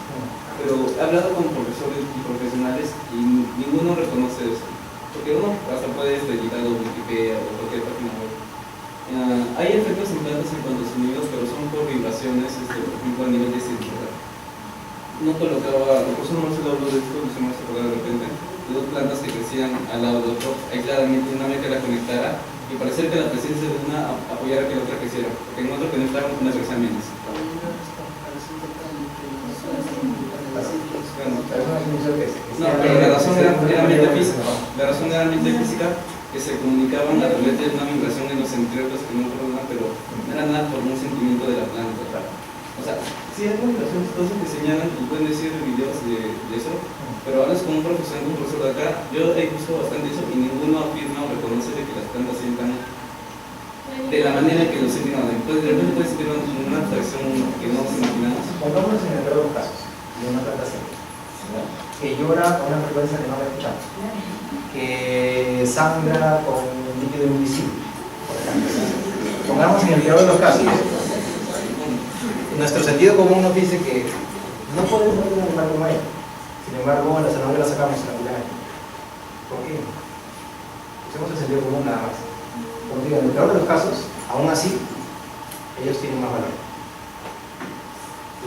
pero he hablado con profesores y profesionales y ninguno reconoce eso. Porque uno hasta puede dedicar a Wikipedia o cualquier página web. Hay efectos en plantas en cuanto a sonidos, pero son por vibraciones, por ejemplo, a nivel de sensibilidad. No colocaba, por eso no se lo hablo de esto, se me hace acordar de repente, de dos plantas que crecían al lado de otro, aisladamente, una vez que la conectara, y parecía que la presencia de una apoyara que la otra creciera, porque en otro conectaron una crecía menos. No, pero la razón era metafísica. La razón era metafísica, que se comunicaban a través de una vibración en los centríolos que no recuerdan, pero no era nada por un sentimiento de la planta. O sea, sí hay vibraciones, cosas que señalan y pueden decir videos de eso, pero hablas con un profesor de acá. Yo he visto bastante eso y ninguno afirma o reconoce de que las plantas sientan de la manera que lo sienten. Después de repente puede sentir una atracción que no nos imaginamos. Pongámonos en el peor de los casos, de una planta seca, que llora con una frecuencia que no la escuchamos, que sangra con un líquido invisible, por ejemplo. Pongamos en el peor de los casos. Nuestro sentido común nos dice que no podemos ver un animal como él. Sin embargo, la zanahoria la sacamos en la cucaracha. ¿Por qué? Usemos el sentido común nada más. Como digo, en el peor de los casos, aún así, ellos tienen más valor.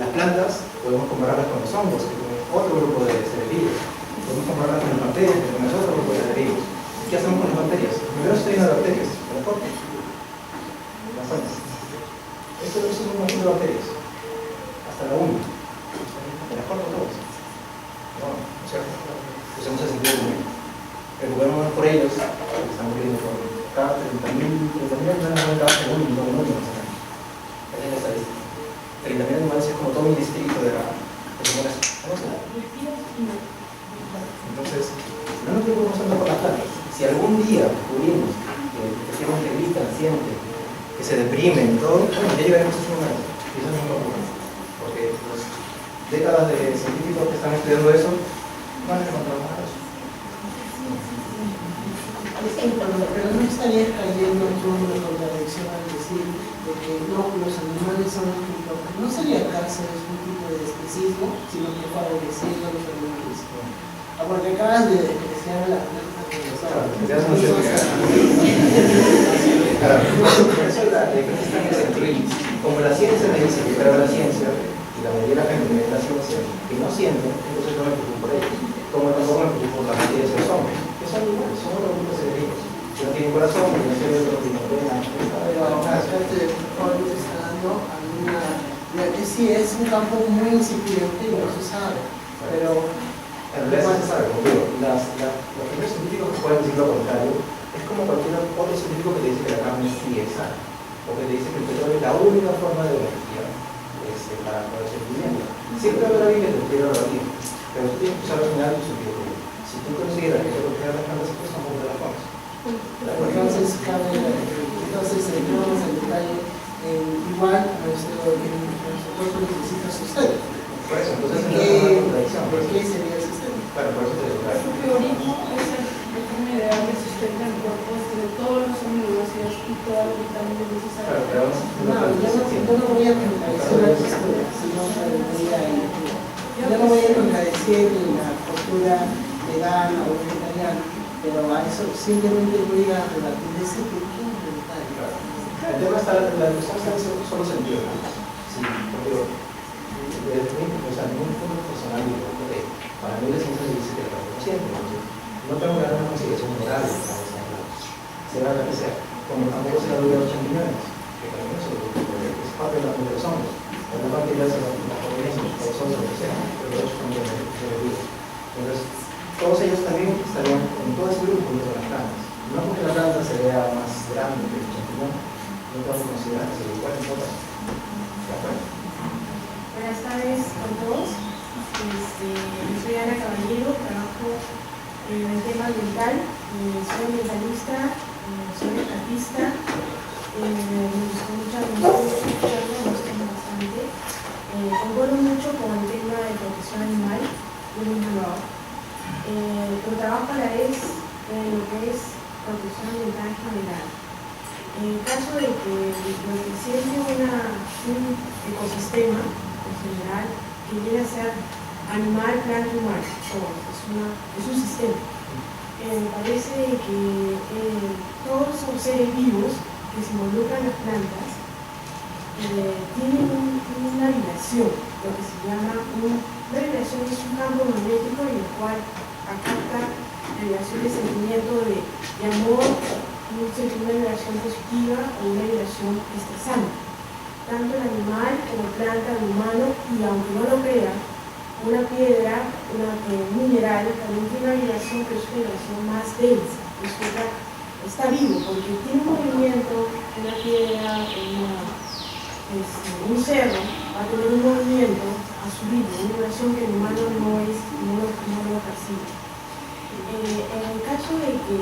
Las plantas podemos compararlas con los hongos, que tienen otro grupo de seres vivos. Podemos compararlas con las bacterias, que tienen otro grupo de seres vivos. ¿Qué hacemos con las bacterias? Primero se llenan de bacterias, las cortan. Las fuentes. Esto es un montón de bacterias. Hasta la uña. Las corto todas. No, ¿no es cierto? Usemos el sentido común. Preocupémonos por ellos, que están muriendo por cada 30.000 animales cada segundo, no mucho más acá. Esa es la estadística. 30.000 animales es como todo un distrito de la población. Entonces, no nos preocupemos tanto por las plantas. Si algún día descubrimos que efectivamente gritan, sienten, que se deprimen, todo, bueno, ya llegaremos a su momento. Y eso no es importante. Porque pues, décadas de científicos que están estudiando eso van a encontrar más eso. Pero no estaría cayendo en una contradicción al decir de que no, los animales son los que importan. No sería acaso es un tipo de especismo, sino que favoreciendo a los animales. Porque acabas de despreciar la planta de los como la ciencia me dice que creo la ciencia, y la mayoría de la gente que ve la ciencia, que no sienten, entonces no me preocupo por ellos. Como tampoco me preocupo por la mayoría de los hombres, que son iguales, son los grupos de ellos. Que no tienen corazón, que no tienen otro tipo de pena. Pero fíjate, Pablo está dando alguna. Ya que sí, es un campo muy incipiente y no se sabe. Pero. En realidad se sabe, como digo, los primeros científicos que pueden decir lo contrario, es como cualquier otro científico que te dice que la carne sí es sana, o que te dice que el petróleo es la única forma de energía para poder ser vivienda. Siempre habrá alguien que te quiera rebatir, pero tú tienes que usar al final tu sentido común. Si tú consideras que te crear las plantas, pues tampoco te las pones. Entonces, entramos en detalle. Igual, nuestro cuerpo necesita sustento. Por eso, entonces ¿Por qué sería el sistema? Claro, por eso te digo, claro. El bioritmo es el forma ideal que sustenta el cuerpo de todos los aminoácidos y todas las vitaminas necesarias. Claro, pero yo no voy a contradecir la postura, sino yo no voy a contradecir la postura vegana o vegetariana, pero a eso simplemente voy a rebatir ese pequeño detalle. El tema está, la cuestión está en solo sentido. Sí, porque desde mi punto personal, para mí la ciencia dice que la consciente, no tengo que dar una consideración moral de cada será la que sea, como tampoco se la doy a los champiñones, que también es parte de la de los hombres, o la parte de los organismos, o los otros, lo que sea, pero los también entonces, todos ellos también estarían en todo ese grupo de las plantas. No porque la planta se vea más grande que el champiñón, no tengo que considerar que se le igual en todas. Buenas tardes a todos. Soy Ana Caballero, trabajo en el tema ambiental, soy ambientalista, soy artista, me gustó mucho escucharlo, me gusta bastante. Concuerdo mucho con el tema de protección animal, yo mismo lo hago. Pero trabajo a la vez en lo que es protección ambiental en general. En el caso de que lo que existe un ecosistema en general que viene a ser animal, planta, humano, todo, es un sistema. Me parece que todos los seres vivos que se involucran en las plantas tienen una vibración, lo que se llama una vibración es un campo magnético en el cual capta la vibración de sentimiento de amor, una vibración positiva o una vibración estresante. Tanto el animal como planta, el humano, y aunque no lo crea, una piedra, un mineral, también tiene una vibración, pero es una vibración más densa, está vivo, porque tiene un movimiento, una piedra, un cerro, va a tener un movimiento a su ritmo, una vibración que el humano no lo percibe. En el caso de que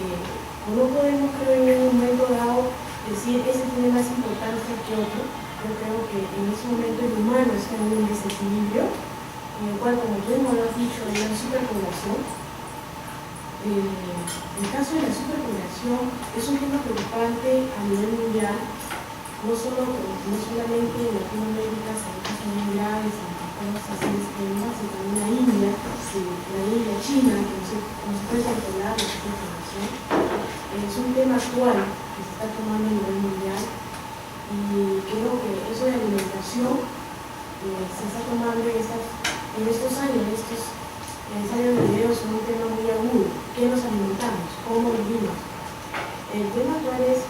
no podemos, creo, en un momento dado decir ese tiene más importancia que otro, yo creo que en ese momento el humano está en un desequilibrio, en el cual, como tú mismo lo has dicho, hay una superpoblación. El caso de la superpoblación es un tema preocupante a nivel mundial, no solamente en Latinoamérica, sino que son muy graves en países así extremos, y también la India, China, que no se puede controlar la superpoblación. Es un tema actual que se está tomando a nivel mundial y creo que eso de alimentación se está tomando en estos años de video son un tema muy agudo. ¿Qué nos alimentamos? ¿Cómo vivimos? El tema actual es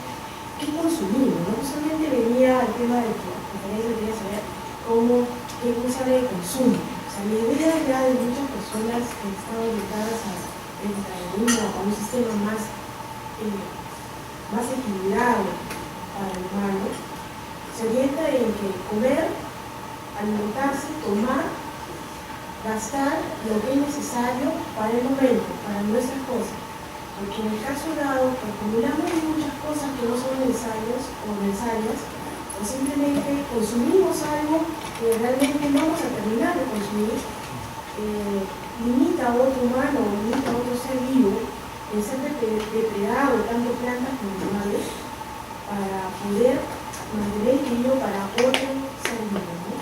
¿qué consumimos? No solamente venía al tema de que la conferencia quería saber qué sale de consumo. O sea, la idea ya de muchas personas que están orientadas a un sistema más equilibrado para el humano, se orienta en que comer, alimentarse, tomar, gastar lo que es necesario para el momento, para nuestras cosas. Porque en el caso dado que acumulamos muchas cosas que no son necesarias, o simplemente consumimos algo que realmente no vamos a terminar de consumir, limita a otro humano, limita a otro ser vivo en ser depredado, tanto plantas como animales, para poder mantener equilibrio para otro ser vivo, ¿no?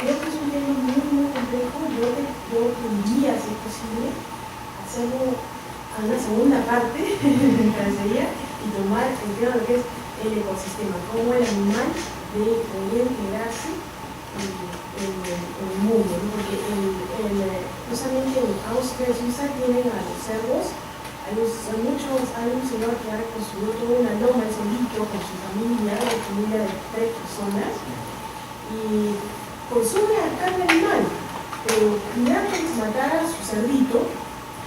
Creo que es un tema muy, muy complejo. Yo pediría, si es posible, hacerlo a una segunda parte, me parecería, y tomar el tema de lo que es el ecosistema, cómo el animal debería integrarse en el mundo, ¿no? Porque justamente en Austria y Suiza tienen a los cerdos. Hay un señor que ha construido toda una loma en solito con su familia, de 3 personas, y consume la carne animal, pero primero antes de matar a su cerdito,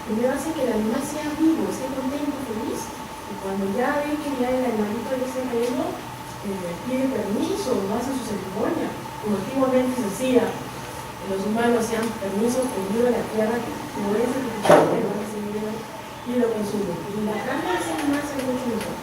primero hace que el animal sea vivo, esté contento, feliz, y cuando ya ve que ya el animalito le está cayendo, pide permiso, hace su ceremonia, como antiguamente se hacía, los humanos hacían permisos pedido a la tierra, como es el y lo consume. Y la carne de ese animal se mucho mejor.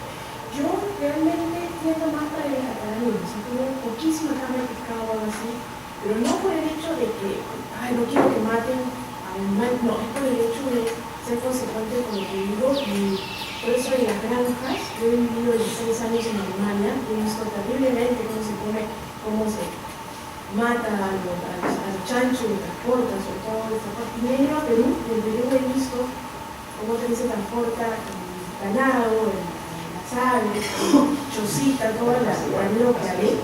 Yo realmente tiendo más para el vegetarianismo, o sea, tengo poquísima carne de pescado o algo así, pero no por el hecho de que, no quiero que maten al animal, no, es por el hecho de ser consecuente con lo que digo, y por eso en las granjas, yo he vivido 16 años en Alemania, he visto terriblemente cómo se mata a los chanchos, los transporta, sobre todo esta parte. Y he ido a Perú, y en Perú he visto cómo también se transporta el ganado, las aves, chocita, toda la que hay.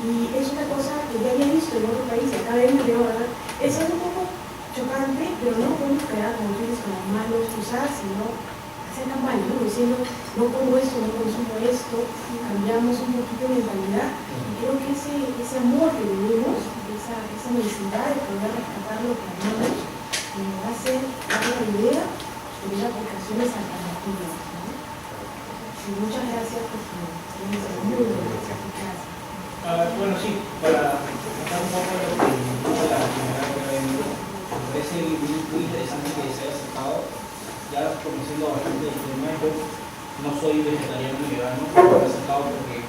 Y es una cosa que ya había visto en otro país, acá ven que ¿verdad? Es un poco chocante, pero no podemos quedar como tienes con las manos cruzadas, sino hacer campaña, ¿no? Diciendo, no como esto, no consumo esto, cambiamos un poquito de mentalidad. Y creo que ese amor que vivimos, esa necesidad de poder rescatar lo que amamos, nos va a hacer dar la idea de las aplicaciones alternativas, ¿no? Y muchas gracias por tu experiencia, muy buena. Gracias. Bueno, sí, para contar un poco lo que dijo la señora Correa, me parece muy interesante que se haya acercado, ya conociendo bastante el tema. Yo no soy vegetariano ni vegano, pero me he acercado porque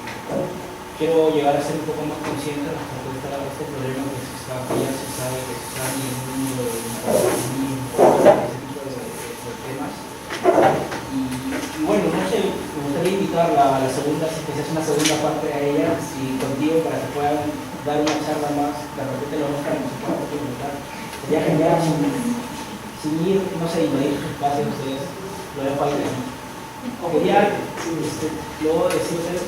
quiero llegar a ser un poco más consciente respecto a este problema que ya se sabe que se está en el mundo del ese tipo de temas. Y bueno, no sé, me gustaría invitarla a la segunda, si que se hace una segunda parte a ella, y contigo para que puedan dar una charla más, de repente lo buscan y se puedan preguntar. Sería genial sin ir, no sé, invadir sus espacios, ustedes lo dejo ahí. Quería luego decirte,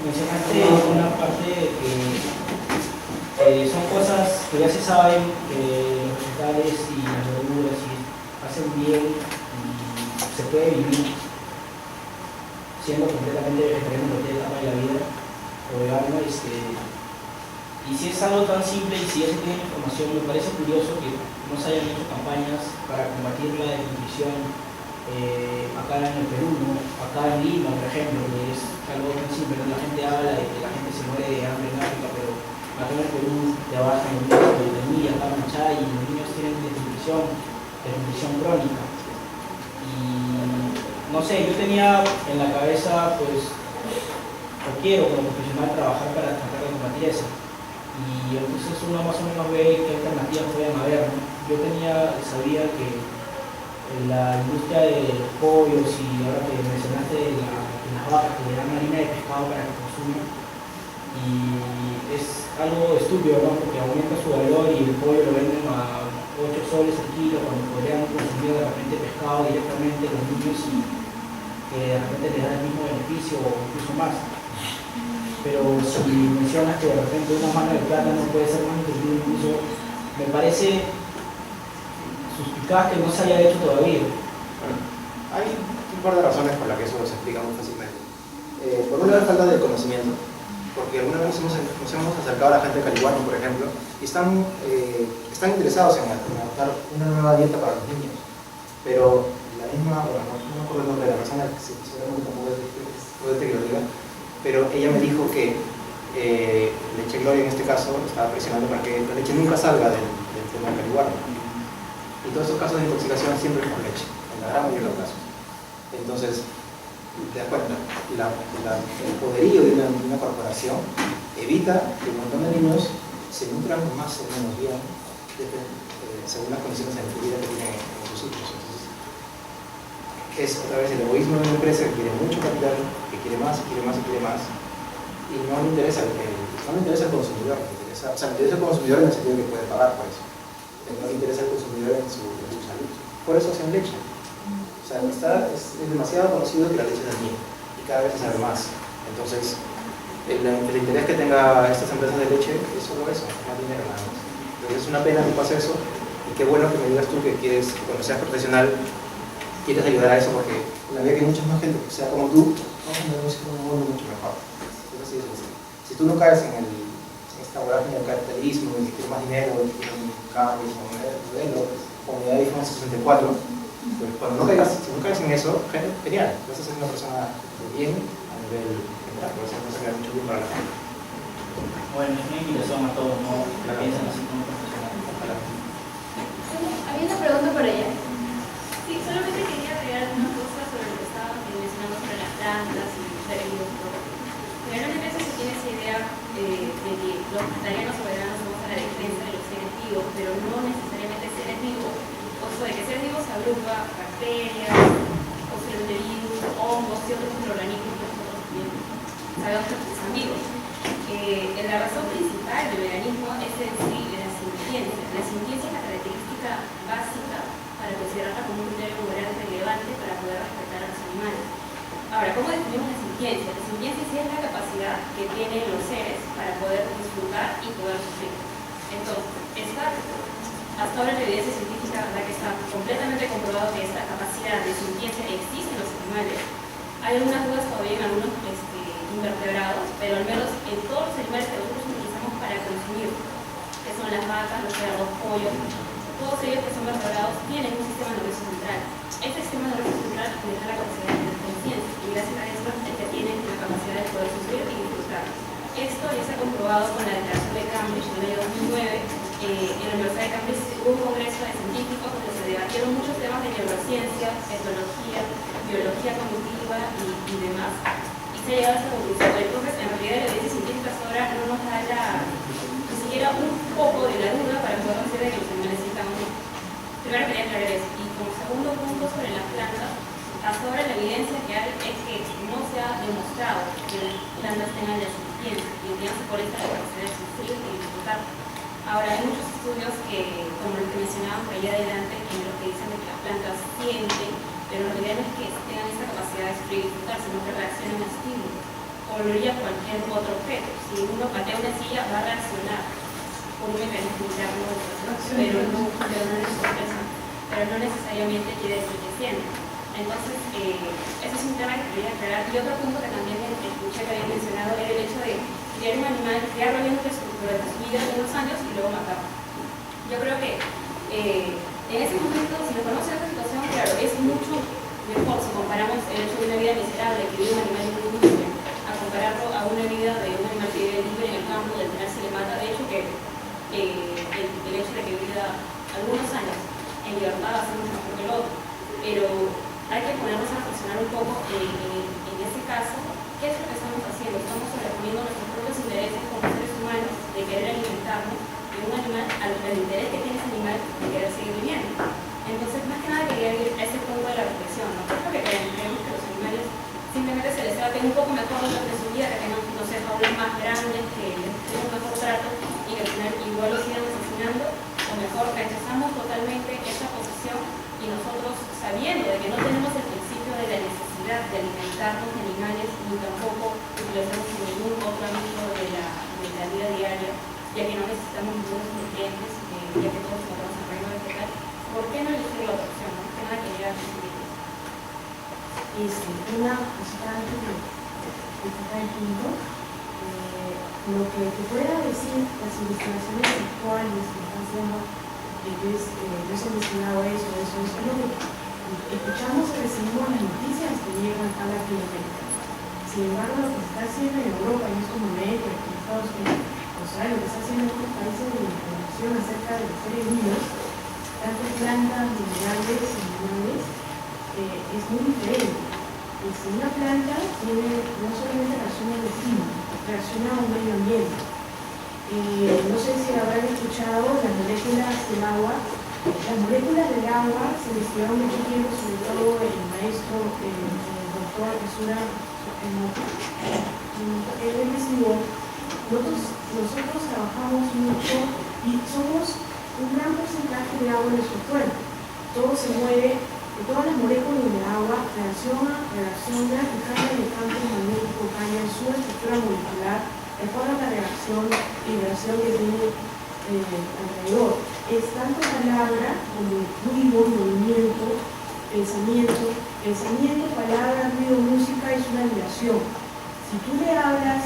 mencionaste una parte que son cosas que ya se saben, que los vegetales y las verduras hacen bien y se puede vivir siendo completamente vegetariano en cualquier etapa de la vida o vegano. Y si es algo tan simple y si ya se tiene información, me parece curioso que no se hayan hecho campañas para combatir la desnutrición acá en el Perú, ¿no? Acá en Lima, por ejemplo, que es algo tan simple, ¿no? La gente habla de que la gente se muere de hambre en África, pero acá en el Perú te bajan los niños de anemia, acá en Chay, y los niños tienen desnutrición crónica. Y no sé, yo tenía en la cabeza, pues, o quiero como profesional trabajar para tratar de combatir eso. Y entonces uno más o menos ve qué alternativas pueden haber, ¿no? Yo sabía que la industria de los pollos y ahora que mencionaste las vacas que le dan harina de pescado para que consuman, y es algo estúpido, ¿no? Porque aumenta su valor y el pollo lo venden a 8 soles el kilo cuando podrían consumir de repente pescado directamente los niños y que de repente les da el mismo beneficio o incluso más. Pero si mencionas que de repente una mano de plátano puede ser más nutritivo, incluso me parece suspicaz que no se haya hecho todavía. Bueno, hay un par de razones por las que eso se explica muy fácilmente. Por una vez, falta de conocimiento, porque alguna vez nos hemos acercado a la gente de Calihuano, por ejemplo, y están interesados en adoptar una nueva dieta para los niños, pero la misma, bueno, no me acuerdo el nombre de la persona, seguramente tampoco puede que lo diga, pero ella me dijo que Leche Gloria en este caso estaba presionando para que la leche nunca salga del tema de Calihuano. Y todos estos casos de intoxicación siempre es por leche, en la gran mayoría de los casos. Entonces, te das cuenta, el poderío de una corporación evita que un montón de niños se nutran más o menos bien según las condiciones de vida que tienen en sus sitios. Entonces, es otra vez el egoísmo de una empresa que quiere mucho capital, que quiere más, y quiere más, y quiere más, y no le interesa al consumidor, le interesa al consumidor en el sentido que puede pagar por eso. No le interesa al consumidor en su salud. Por eso hacen leche. O sea, es demasiado conocido que la leche es dañina y cada vez se sabe más. Entonces, el interés que tenga estas empresas de leche es solo eso, más dinero nada más. Entonces es una pena que pase eso y qué bueno que me digas tú que quieres, cuando seas profesional, quieres ayudar a eso, porque la vida que mucha más gente que sea como tú, vamos a tener un mundo mucho mejor. Es así de sencillo. Si tú no caes en esta vorágine del capitalismo y que quieres más dinero, y quieres un cambio, un modelo, como la iPhone 64, pues cuando si no caes en eso, genial, vas a ser una persona de bien a nivel general, vas a crear mucho bien para la gente. Bueno, es una invitación a todos, ¿no? La piensan así como profesional. Había una pregunta por ella. Sí, solamente quería agregar una cosa sobre lo que estaba mencionando sobre las plantas y los heridos. Generalmente se tiene esa idea de que los vegetarianos o veganos somos a la defensa de los seres vivos, pero no necesariamente seres vivos. O sea, que seres vivos agrupa bacterias, o virus, hongos y otros microorganismos que nosotros también sabemos que son vivos. La razón principal del veganismo es en sí la sintiencia. La sintiencia es la característica básica para considerarla como un criterio moral relevante para poder respetar a los animales. Ahora, ¿cómo definimos la sintiencia? La sintiencia sí es la capacidad que tienen los seres para poder disfrutar y poder sufrir. Entonces, hasta ahora la evidencia científica, la que está completamente comprobado que esta capacidad de sintiencia existe en los animales. Hay algunas dudas todavía en algunos invertebrados, pero al menos en todos los animales que nosotros utilizamos para consumir, que son las vacas, los cerdos, pollos, todos ellos que son vertebrados tienen un sistema nervioso central. Este sistema nervioso central les da la capacidad de tener conciencia y gracias a eso es que tienen la capacidad de poder sufrir y disfrutar. esto ya se ha comprobado con la declaración de Cambridge en el año 2009. En la Universidad de Cambridge hubo un congreso de científicos donde se debatieron muchos temas de neurociencia, etología, biología cognitiva y demás. Y se ha llegado a esta conclusión. Entonces, en realidad, la evidencia científica hasta ahora no nos da ni siquiera un poco de la duda para poder decir de que los animales sí están o no. Primero quería aclarar eso. Y como segundo punto sobre las plantas, hasta ahora la evidencia que hay es que no se ha demostrado que las plantas tengan la suficiencia y entiéndase por esta la capacidad de sufrir y disfrutar. Ahora, hay muchos estudios que, como el que mencionaban por allá adelante, en los que dicen que las plantas sienten, pero en realidad no es que tengan esta capacidad de sufrir y disfrutar, sino que reaccionan a estímulos, como lo haría cualquier otro objeto. Si uno patea una silla, va a reaccionar por un mecanismo interno de sorpresa, pero no necesariamente quiere decir que siente. Entonces, ese es un tema que quería aclarar. Y otro punto que también escuché que había mencionado era el hecho de criar un animal, criarlo bien durante su vida de unos años y luego matarlo. Yo creo que en ese momento, si lo conoce esta situación, claro, es mucho mejor si comparamos el hecho de una vida miserable que vive un animal en un mundo a compararlo a una vida de un animal que vive libre en el campo, de tener se le mata. De hecho, que el hecho de que viva algunos años en libertad va a ser mucho mejor que el otro. Pero hay que ponernos a reflexionar un poco en ese caso, ¿qué es lo que estamos haciendo? Estamos sobreponiendo nuestros propios intereses como seres humanos de querer alimentarnos de un animal al interés que tiene ese animal de querer seguir viviendo. Entonces, más que nada quería ir a ese punto de la reflexión, ¿no? Creo que creemos que los animales simplemente se les trate un poco mejor durante su vida, que tengan, no sé, jaulas más grandes, que les den un mejor trato y que al final igual los sigan asesinando, o mejor rechazamos totalmente esa posición y nosotros, sabiendo de que no tenemos el principio de la necesidad de alimentarnos de animales, ni tampoco utilizamos en ningún otro ámbito de la vida diaria, ya que no necesitamos ningunos nutrientes, ya que todos encontramos en el reino vegetal, ¿por qué no elegir la otra opción? ¿No? Que nada quería decir. Una cosita antes de tocar el punto, lo que te pueda decir las investigaciones actuales que están haciendo, yo he mencionado eso, es lo que escuchamos y recibimos las noticias que llegan a Latinoamérica. Sin embargo, lo que se está haciendo en Europa, en estos momentos, en Estados Unidos, o sea, lo que se está haciendo en otros países de información acerca de los seres vivos, tanto plantas, minerales y animales, es muy diferente. Si una planta tiene, no solamente reacciona al clima, reacciona a un medio ambiente. No sé si habrán escuchado las moléculas del agua. Las moléculas del agua se investigaron mucho tiempo, sobre todo el maestro, el doctor Esura, él investigó. Nosotros trabajamos mucho y somos un gran porcentaje de agua en nuestro cuerpo. Todo se mueve, todas las moléculas del agua reaccionan y cambian el campo magnético, cambian su estructura molecular de acuerdo a la reacción y vibración que tiene alrededor. Es tanto palabra como ruido, movimiento, pensamiento. Pensamiento, palabra, ruido, música es una vibración. Si tú le hablas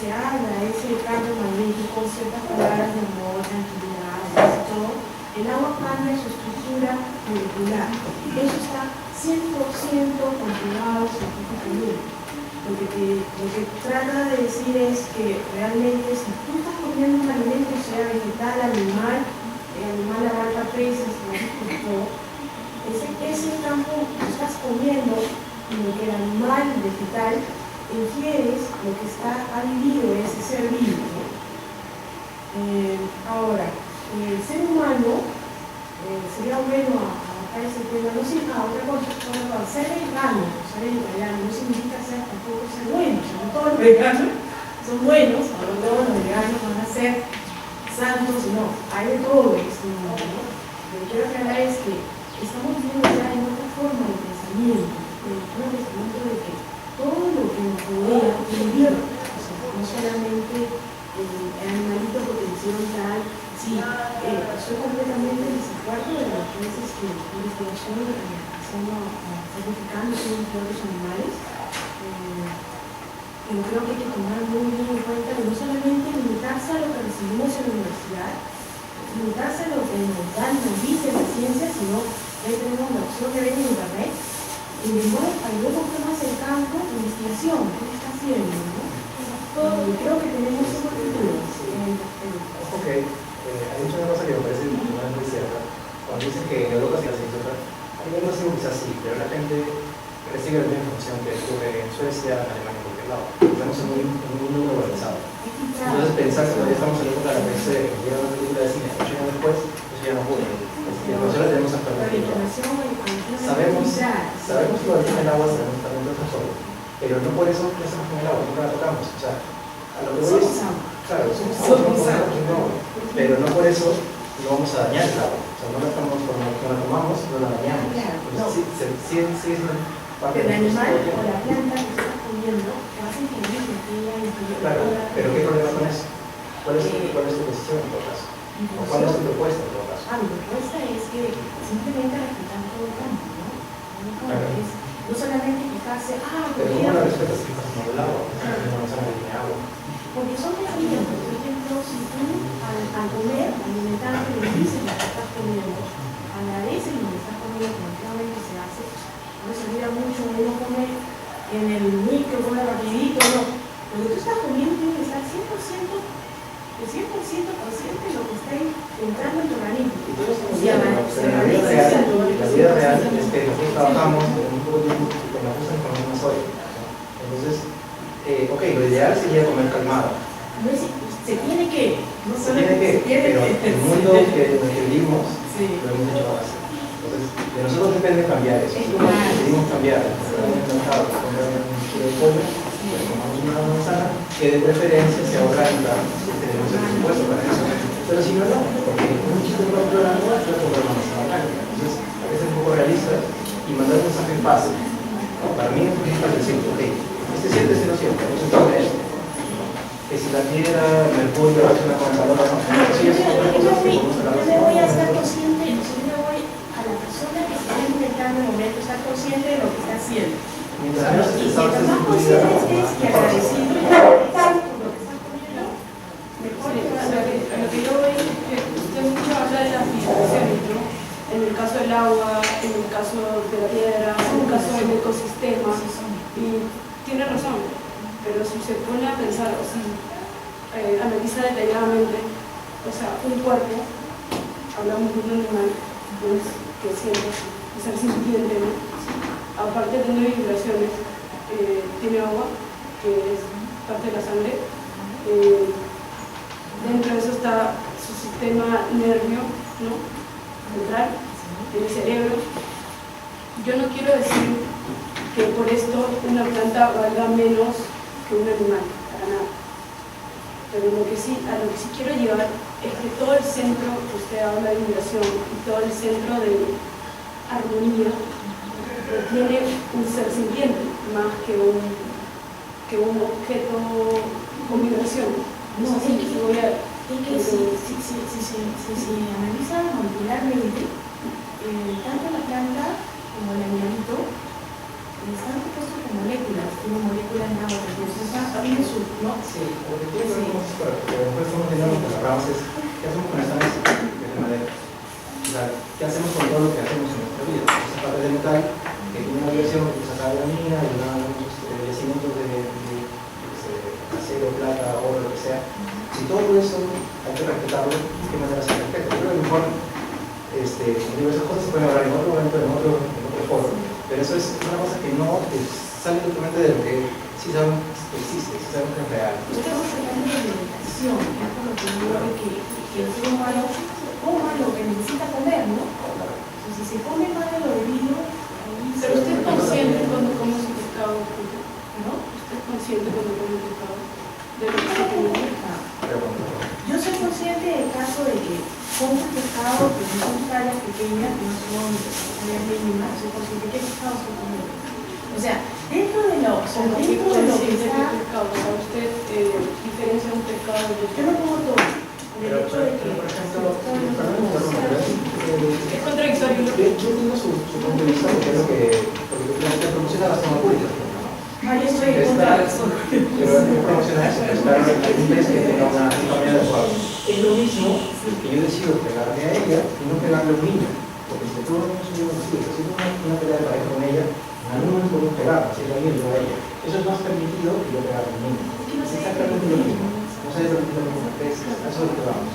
se habla ese campo magnético, ciertas palabras de amor, tranquilidad, todo, el agua cambia su estructura molecular. Eso está 100% comprobado científicamente. Lo que trata de decir es que realmente si tú estás comiendo un alimento, sea vegetal, animal, el animal abarca peces, todo, ese campo que estás comiendo y lo que el animal vegetal infieres, lo que ha vivido ese ser vivo, ¿no? Ahora, el ser humano sería bueno a ese tema, no sé, otra cosa, ser vegano, ser vegetariano, no significa ser tampoco ser bueno, no todos los veganos son buenos, no todos los veganos van a ser santos, no, hay de todo esto, ¿no? Lo que quiero aclarar es que estamos viendo ya en otra forma de pensamiento, de que todo lo que nos rodea tiene vida, o sea, no solamente el animalito potencial tal. Sí, estoy completamente en desacuerdo de las veces que la investigación sacrificando los animales, pero creo que hay que tomar muy bien en cuenta que no solamente limitarse a lo que recibimos en la universidad, limitarse a lo que nos dan, nos dice la ciencia, sino que tenemos la opción que ven en internet, y después, al ver un poco más el campo, la investigación, ¿qué está haciendo? ¿No? Creo sigue la misma información que ocurre en Suecia, en Alemania, en cualquier lado. Estamos en un mundo globalizado. Entonces pensar que todavía estamos en la época de la PC, que llega una película de cine 8 años después, eso ya no ocurre. Y nosotros tenemos actualmente sabemos lo del el agua, sabemos también de otras cosas, pero no por eso ¿qué hacemos con el agua? Nunca la tocamos. O sea, a lo que voy es, claro, somos agua, pero no por eso no vamos a dañar el agua. O sea, no la tomamos, no la dañamos. Entonces, sí es una parte Pero el de animal o la planta que se está comiendo te va a sentir bien que ella incluye. Claro, pero ¿qué problema con eso? ¿Cuál es tu decisión en todo caso? ¿O cuál es tu propuesta en todo caso? Mi propuesta es que simplemente respetar todo el campo, ¿no? No solamente fijarse, pero ¿cómo la respetas si estás tomando el agua? No nos han de agua. porque son pequeños. Por ejemplo, si tú al comer, alimentarte, le dices lo que estás comiendo, agradeces lo que estás comiendo, efectivamente se hace. No se olvida mucho uno comer en el micro, come rapidito, no. Lo que tú estás comiendo tiene que estar 100% consciente de lo que está entrando en tu organismo. La vida real es que nosotros trabajamos en un poco de tiempo con la justa información hoy. Entonces, lo ideal sería comer calmado. Se tiene que, pero el mundo en el que vivimos lo hemos hecho así. Entonces, de nosotros depende cambiar eso. Nosotros decidimos cambiar. Estamos encantados de comer un kilo de pollo, tomamos una manzana, que de preferencia se ahorra en tenemos el presupuesto para eso. Pero si no, porque un chiste de pollo de agua es comprar una manzana blanca. Entonces, hay que ser un poco realistas y mandar un mensaje fácil. Para mí es muy fácil decir, este siente, este no siente, no se puede esto. Que si la tierra, el mercurio, reacciona con el calor, ¿no? Sí, es una cosa que yo me voy a estar consciente, yo me voy a la persona que está intentando en el momento estar consciente de lo que está haciendo. Mientras menos Y mientras más consciente estés y agradecido por lo que estás comiendo, mejor Lo que yo veo es que usted mucho habla de las vibraciones, ¿no? En el caso del agua, en el caso de la tierra, en el caso del ecosistema, y tiene razón, pero si se pone a pensar, o si analiza detalladamente, o sea, un cuerpo, hablamos de un animal, pues, que siente, es ser sintiente, ¿no? Aparte de tener vibraciones, tiene agua, que es parte de la sangre, dentro de eso está su sistema nervio, ¿no? Central, el cerebro. Yo no quiero decir que por esto una planta valga menos que un animal, para nada. Pero a lo que sí quiero llevar es que todo el centro, usted habla de vibración, y todo el centro de armonía, tiene un ser sintiente, más que un objeto con vibración. No, es que si analiza molecularmente, tanto la planta como el animalito están compuestos por moléculas, tienen moléculas en agua, entonces tiene su, ¿no? Sí, lo que quiero ver porque después estamos viendo lo que hablamos es ¿qué hacemos con esta mesa de madera? O sea, ¿qué hacemos con todo lo que hacemos en nuestra vida? Esa parte de metal que tiene una vibración que se saca de la mina y unos yacimientos de acero, plata, oro, lo que sea. Si todo eso hay que respetarlo, ¿de qué manera se respeta? Yo creo que mejor, digo, esas cosas se pueden hablar en otro momento, en otro foro, pero eso es una cosa que no sale totalmente de lo que sí sabemos que existe, sí sabemos que es real. Estamos hablando de alimentación, es por lo que yo creo que el ser humano coma lo que necesita comer, ¿no? Entonces, si se come más de lo debido, pero usted es consciente cuando come su pescado, ¿no? Usted es consciente cuando come pescado de lo que está comiendo. Yo soy consciente del caso de que como pescado, que no son tallas pequeñas, que no son tallas mínimas, soy consciente de qué pescado estoy comiendo. O sea, dentro de lo que está... Para usted diferencia un pescado de Yo no como todo. El hecho de que... Por ejemplo, es contradictorio. yo entiendo su punto de vista porque es lo que promociona la zona pública. Yo soy en contra de eso. Pero no promociona eso, estar en un pez que tenga una familia adecuada. Es lo mismo que yo decido pegarme a ella y no pegarle a un niño. Porque si tú no es un niño, si tengo una pelea de pareja con ella, en algún momento podemos pegar, si es a mí o a ella. Eso es más permitido que yo pegarle a un niño. Es exactamente lo mismo. No se debe permitir lo mismo. Eso es lo que vamos.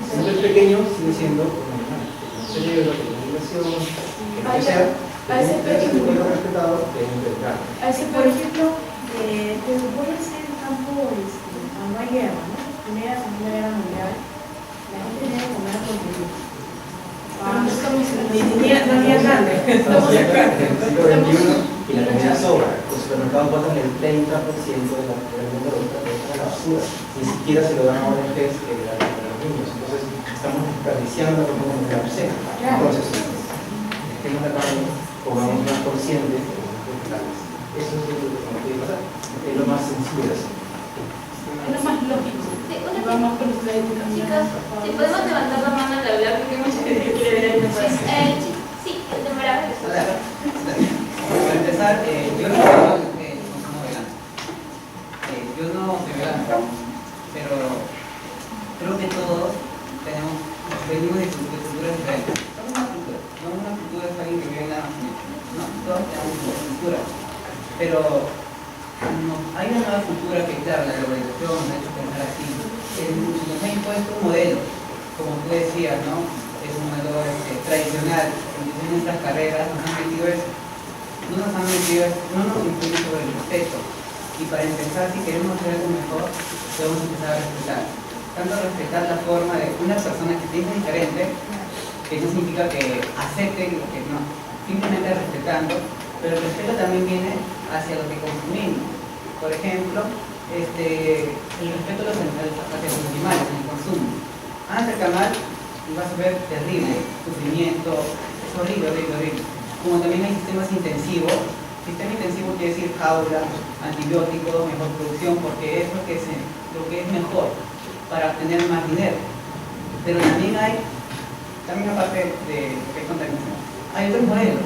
Siendo el pequeño, sigue siendo un animal. Que tiene un cerebro, que tiene una vibración, que lo que sea. A ese Debe ser pecho, muy respetado en un mercado. por ejemplo, voy a hacer el campo cuando hay guerra, ¿no? Primera, Segunda Guerra Mundial, la gente tiene que comer porquería. No había carne. Estamos en el siglo XXI y la comida sobra. Los supermercados botan el 30% de la número de la basura. Ni siquiera se lo dan a ONGs a los niños. Entonces, estamos desperdiciando la comida de la cena. Entonces, estemos de acuerdo, pongamos más conscientes de los vegetales. Eso es lo que puede pasar. Es lo más sencillo de hacer. Es lo más lógico. Vamos con ustedes. Chicas, si podemos levantar la mano al hablar, porque hay mucha gente que quiere ver el sí, el de Morales. Para empezar, yo no soy vegano. Yo no soy vegano, pero creo que todos venimos de culturas diferentes. Somos una cultura, no una cultura es alguien que vive en la no, todos tenemos una cultura, pero hay una nueva cultura que, claro, la globalización nos ha hecho pensar así. Nos ha impuesto un modelo, como tú decías, ¿no? Es un modelo tradicional. En nuestras carreras nos han metido eso. No nos influyen sobre el respeto. Y para empezar, si queremos hacer algo mejor, debemos empezar a respetar. Tanto respetar la forma de una persona que piensa diferente, que no significa que acepte lo que no, simplemente respetando, pero el respeto también viene hacia lo que consumimos. Por ejemplo, el respeto hacia los animales en el consumo. Antes del canal y vas a ver terrible, sufrimiento, es horrible. Como también hay sistemas intensivos. Sistema intensivo quiere decir jaula, antibióticos, mejor producción, porque es lo que es mejor para obtener más dinero. Pero también aparte de lo que es contaminación, hay otros modelos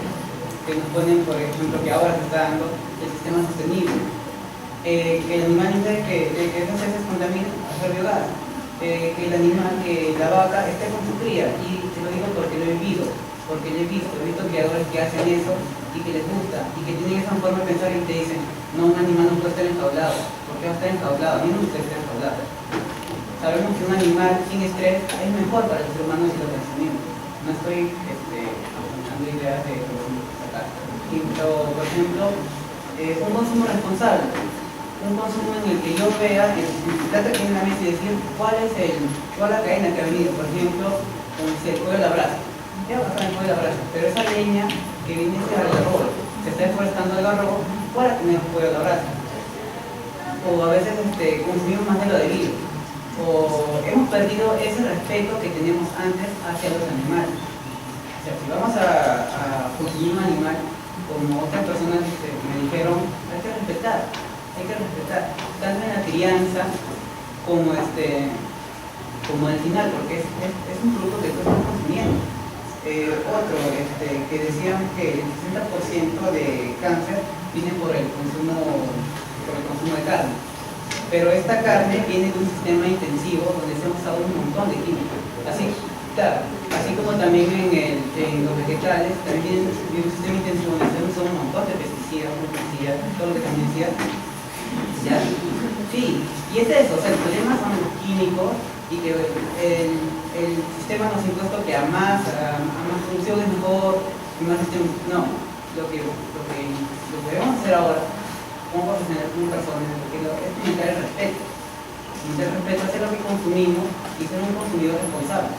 que nos ponen, por ejemplo, que ahora se está dando el sistema sostenible. Que el animal que esas heces contaminen a hacer biogás, que el animal, que la vaca esté con su cría, y te lo digo porque lo he visto criadores que hacen eso y que les gusta y que tienen esa forma de pensar y te dicen, no, un animal no puede estar enjaulado. ¿Por qué va a estar enjaulado? A mí no me gusta estar enjaulado. Sabemos que un animal sin estrés es mejor para el ser humano si lo consumimos. No estoy dando ideas de sacar. Pero, por ejemplo, un consumo responsable. Un consumo en el que yo vea el plato que viene en la mesa y decir cuál la cadena que ha venido. Por ejemplo, si el pollo a la brasa. Ya va a estar el pollo a la brasa. Pero esa leña que viene del algarrobo, se está deforestando el algarrobo para tener pollo a la brasa. O a veces consumimos más de lo debido. O hemos perdido ese respeto que teníamos antes hacia los animales. O sea, si vamos a consumir un animal, como otras personas me dijeron, hay que respetar, tanto en la crianza como al final, porque es un producto que tú estás consumiendo. Otro, que decían que el 60% de cáncer viene por el consumo de carne. Pero esta carne viene de un sistema intensivo donde se han usado un montón de químicos. Así como también en los vegetales, también viene un sistema intensivo donde se han usado un montón de pesticidas, todo lo que también decía. ¿Ya? Sí, y es eso, o sea, el problema son los químicos y que el sistema nos ha impuesto que a más producción es mejor, y más sistema. No, lo que debemos hacer ahora como profesionales, como personas, es fomentar el respeto. Fomentar el respeto, hacer lo que consumimos y ser un consumidor responsable.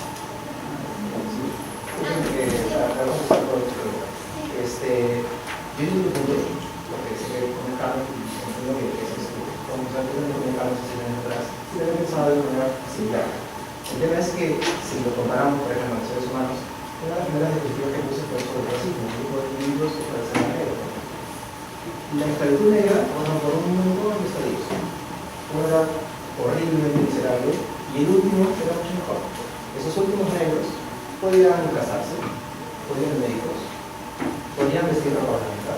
Yo digo un punto lo que se comentaron, entiendo que es como se ha comentado hace años atrás, y lo he pensado de manera similar. El tema es que si lo comparamos, por ejemplo, los seres humanos, una de las primeras diapositivas que puse fue sobre el racismo, un grupo de individuos que parecen negros. La esclavitud negra pasó por un montón de estadios. Uno era horrible, miserable, y el último era mucho mejor. Esos últimos negros podían casarse, podían ser médicos, podían vestir ropa blanca,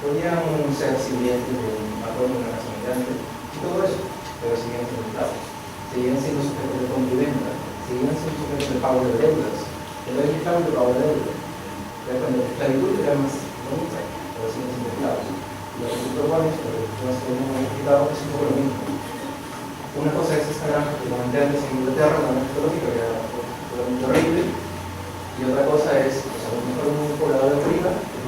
podían ser sirvientes de un patrón de una casa migrante, y todo eso, pero seguían siendo esclavos, seguían siendo sujetos de convivencia, seguían siendo sujetos de pago de deudas, que no hay esclavos de pago de deudas. Cuando la esclavitud era más bonita, pero siguen siendo esclavos. Lo que tú propones, lo que nosotros hemos explicado, es un poco lo mismo. Una cosa es esta granja que comenté antes en Inglaterra, una granja ecológica que era totalmente horrible, y otra cosa es, a lo mejor un poblador de arriba, que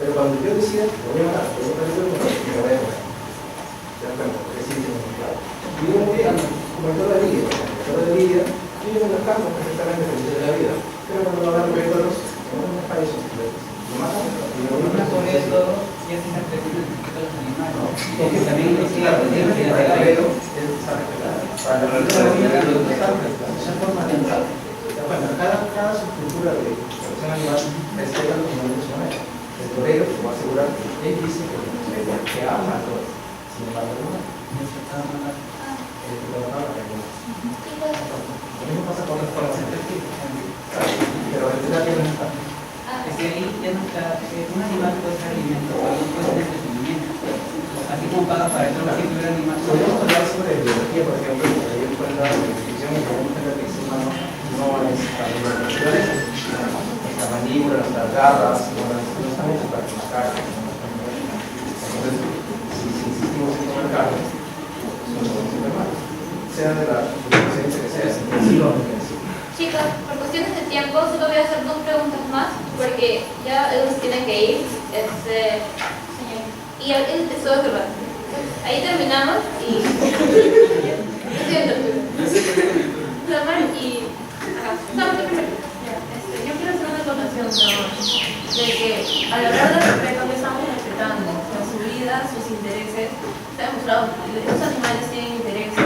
Pero cuando yo decía, me voy a matar, me voy a morir, ¿te das cuenta? Porque sí, claro. Y yo muy bien, como en toda la vida, yo llevo en los campos perfectamente felices de la vida, pero cuando lo agarro de todos, no me parece lo matan, y lo Una matan. sobre eso ya se interpreta el respeto a los animales. Porque también es claro, el respeto es para la relación esa forma de entrar. Bueno, cada subcultura de relación animal respeta los animales de su manera. El torero te va a asegurar que él dice que lo respeta, que ama a todos. Sin embargo, no. Lo mismo pasa con las formas efectivas. Pero el terapia no está. Es que ahí ya no está, un animal puede ser alimento, pero no puede ser entretenimiento. Así como paga para eso, si tuviera animal. Podríamos hablar sobre biología, por ejemplo, porque ahí encuentra la descripción y cómo entender que el ser humano no es la naturaleza. Nuestra mandíbula, nuestras garras, no están hechas para matar. Entonces, si insistimos en comer carne, no somos súper malos. Sea de la procedencia que sea, sí lo vamos a decir. Chicos, por cuestiones de tiempo, solo voy a hacer 2 preguntas más, porque ya ellos tienen que ir. Señor. Y eso es verdad. Ahí terminamos y. Lo siento. Y. Ajá. No, yo quiero hacer una acotación, de que al hablar de respeto, no estamos respetando su vida, sus intereses. Se ha demostrado que los animales tienen intereses,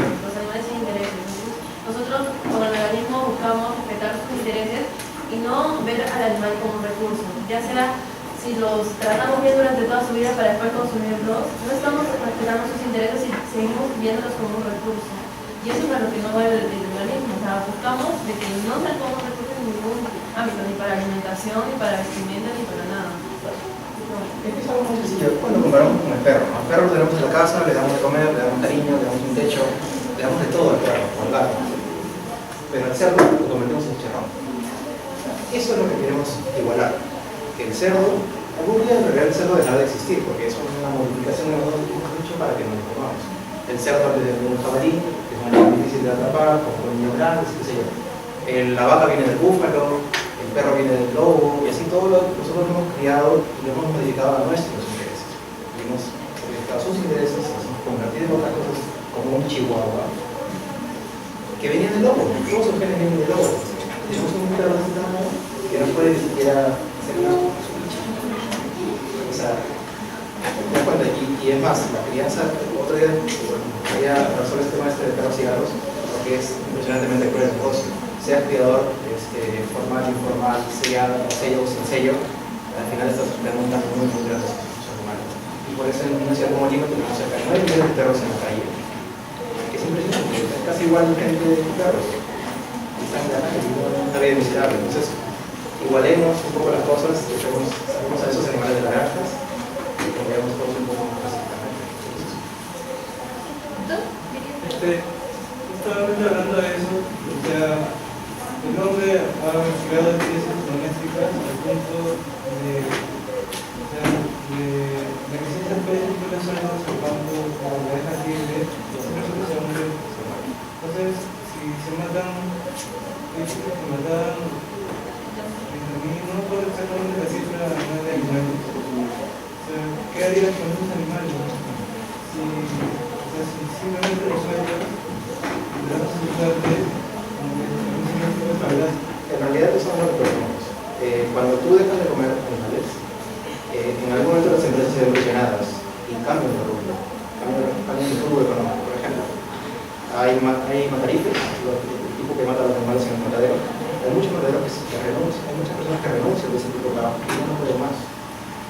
Nosotros, como organismo, buscamos respetar sus intereses y no ver al animal como un recurso. Ya sea si los tratamos bien durante toda su vida para después consumirlos, no estamos respetando sus intereses y seguimos viéndolos como un recurso. Y eso es a lo que no va el organismo. O sea, buscamos de que no sean como un recurso en ningún ámbito, ni para alimentación, ni para vestimenta, ni para nada. Es que es algo muy sencillo. Cuando comparamos con el perro, al perro lo tenemos en la casa, le damos de comer, le damos cariño, le damos un techo, le damos de todo al perro, al gato. Pero al cerdo lo convertimos en chicharrón. Eso es lo que queremos igualar. Que el cerdo, algún día en realidad el cerdo dejará de existir, porque es una modificación de los dicho para que nos lo comamos. El cerdo viene de un jabalí, que es muy difícil de atrapar, con niños grandes, qué sé yo. La vaca viene del búfalo, el perro viene del lobo, y así todo nosotros lo hemos criado y lo hemos modificado a nuestros intereses. Hemos modificado sus intereses, nos hemos convertido en otras cosas como un chihuahua, que venían del lobo, todos los genes vienen del lobo. Tenemos un perro que no puede ni siquiera hacer una o sea, te das cuenta, y es más, la crianza, otro día, bueno, quería hablar sobre este tema de perros y gatos, porque es impresionantemente cruel el negocio. Sea criador formal, informal, sellado, sello o sin sello, al final estas preguntas muy grandes son humanos. Y por eso en una ciudad como Lima tenemos cerca de 9 millones de perros en la calle. Que es impresionante, es casi igual de gente de perros. Y están en la calle, una vida miserable. Entonces, igualemos un poco las cosas, saquemos a esos animales de las granjas y cambiamos todos un poco más pacíficamente. Justamente hablando de eso, o sea, el hombre ha creado especies domésticas al punto de que si esas especies pueden ser observando como la deja libre, siempre se mueren. Entonces, si se matan, no puedo exactamente la cifra de animales. O sea, ¿qué harías con esos animales? Si simplemente los sueltas, le das a su suerte, en realidad eso no lo proponemos. Cuando tú dejas de comer animales, en algún momento las empresas se ven presionadas y cambian de rubro, cambian de rubro económico. Por ejemplo, hay matarifes, el tipo que mata a los animales en el matadero. Hay muchos mataderos que renuncian, hay muchas personas que renuncian de ese tipo de trabajo y no pueden más.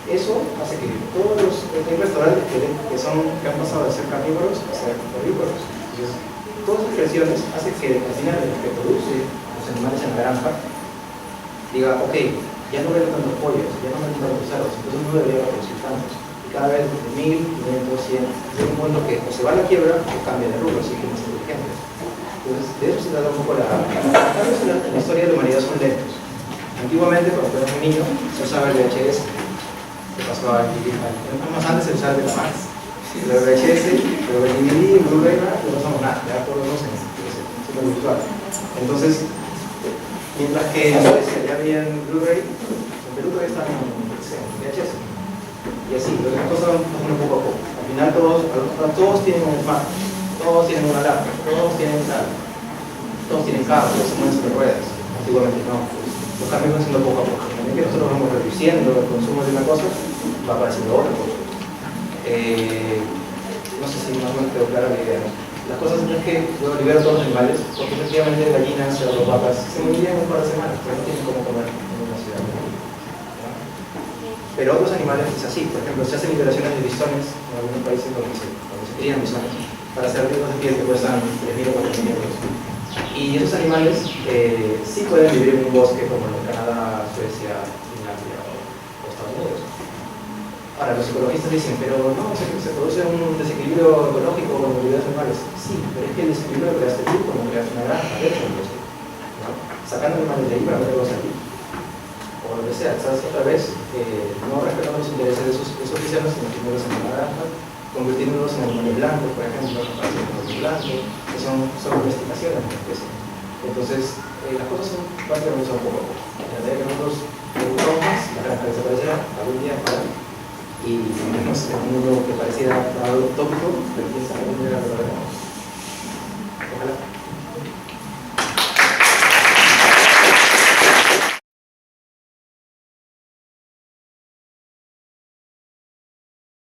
Eso hace que todos los restaurantes que han pasado de ser carnívoros a ser herbívoros. Entonces, todas esas creaciones hacen que al final el que produce los animales en la granja diga, ok, ya no veo tantos pollos, ya no veo tantos cerdos, entonces no debería producir tantos. Y cada vez de 1000, 500, 100, llega un momento que o se va a la quiebra o cambia de rubro, así que no es inteligente. Entonces, de eso se trata un poco la historia de la humanidad son lentos. Antiguamente, cuando tú eras un niño, se usaba el VHS, se pasaba al DVD. Más antes se usaba el Betamax. El VHS, pero el DVD, el Blu-ray, no usamos nada, ya todos los en virtual. Entonces, mientras que ya había en Blu-ray, en Perú todavía estaban en VHS. Y así, pero las cosas van pasando poco a poco. Al final todos tienen un smart, todos tienen una laptop, todos tienen carros, todos se mueven sobre ruedas. Antiguamente no, los cambios van siendo poco a poco. A medida que nosotros vamos reduciendo el consumo de una cosa, va apareciendo otra cosa. No sé si más o menos quedó clara la idea, ¿no? Las cosas es que yo libero a todos los animales, porque efectivamente gallinas, cerdos, vacas se morirían en un par de semanas, pero no tienen cómo comer en una ciudad. ¿No? Pero otros animales es así, por ejemplo, se hacen liberaciones de bisones en algunos países donde se crían bisones para hacer ricos de piel que cuestan 3.000 o 4.000 euros. Y esos animales sí pueden vivir en un bosque como en Canadá, Suecia, Finlandia o Estados Unidos. Ahora, los ecologistas dicen, pero no, se produce un desequilibrio ecológico con los animales. Sí, pero es que el desequilibrio lo creaste tú cuando creaste una granja dentro del bosque, ¿no? Sacando animales de ahí para meterlos aquí. O lo que sea, ¿sabes? Otra vez, no respetando los intereses de esos cristianos, sino que en una granja, convirtiéndolos en animales blancos, por ejemplo, para hacer animales blancos, que son domesticaciones de la especie. Entonces, las cosas son básicamente un poco a poco. La idea que nosotros preguntamos más, la granja desaparecerá algún día para y no sé, un mundo que pareciera utópico, pero quién sabe,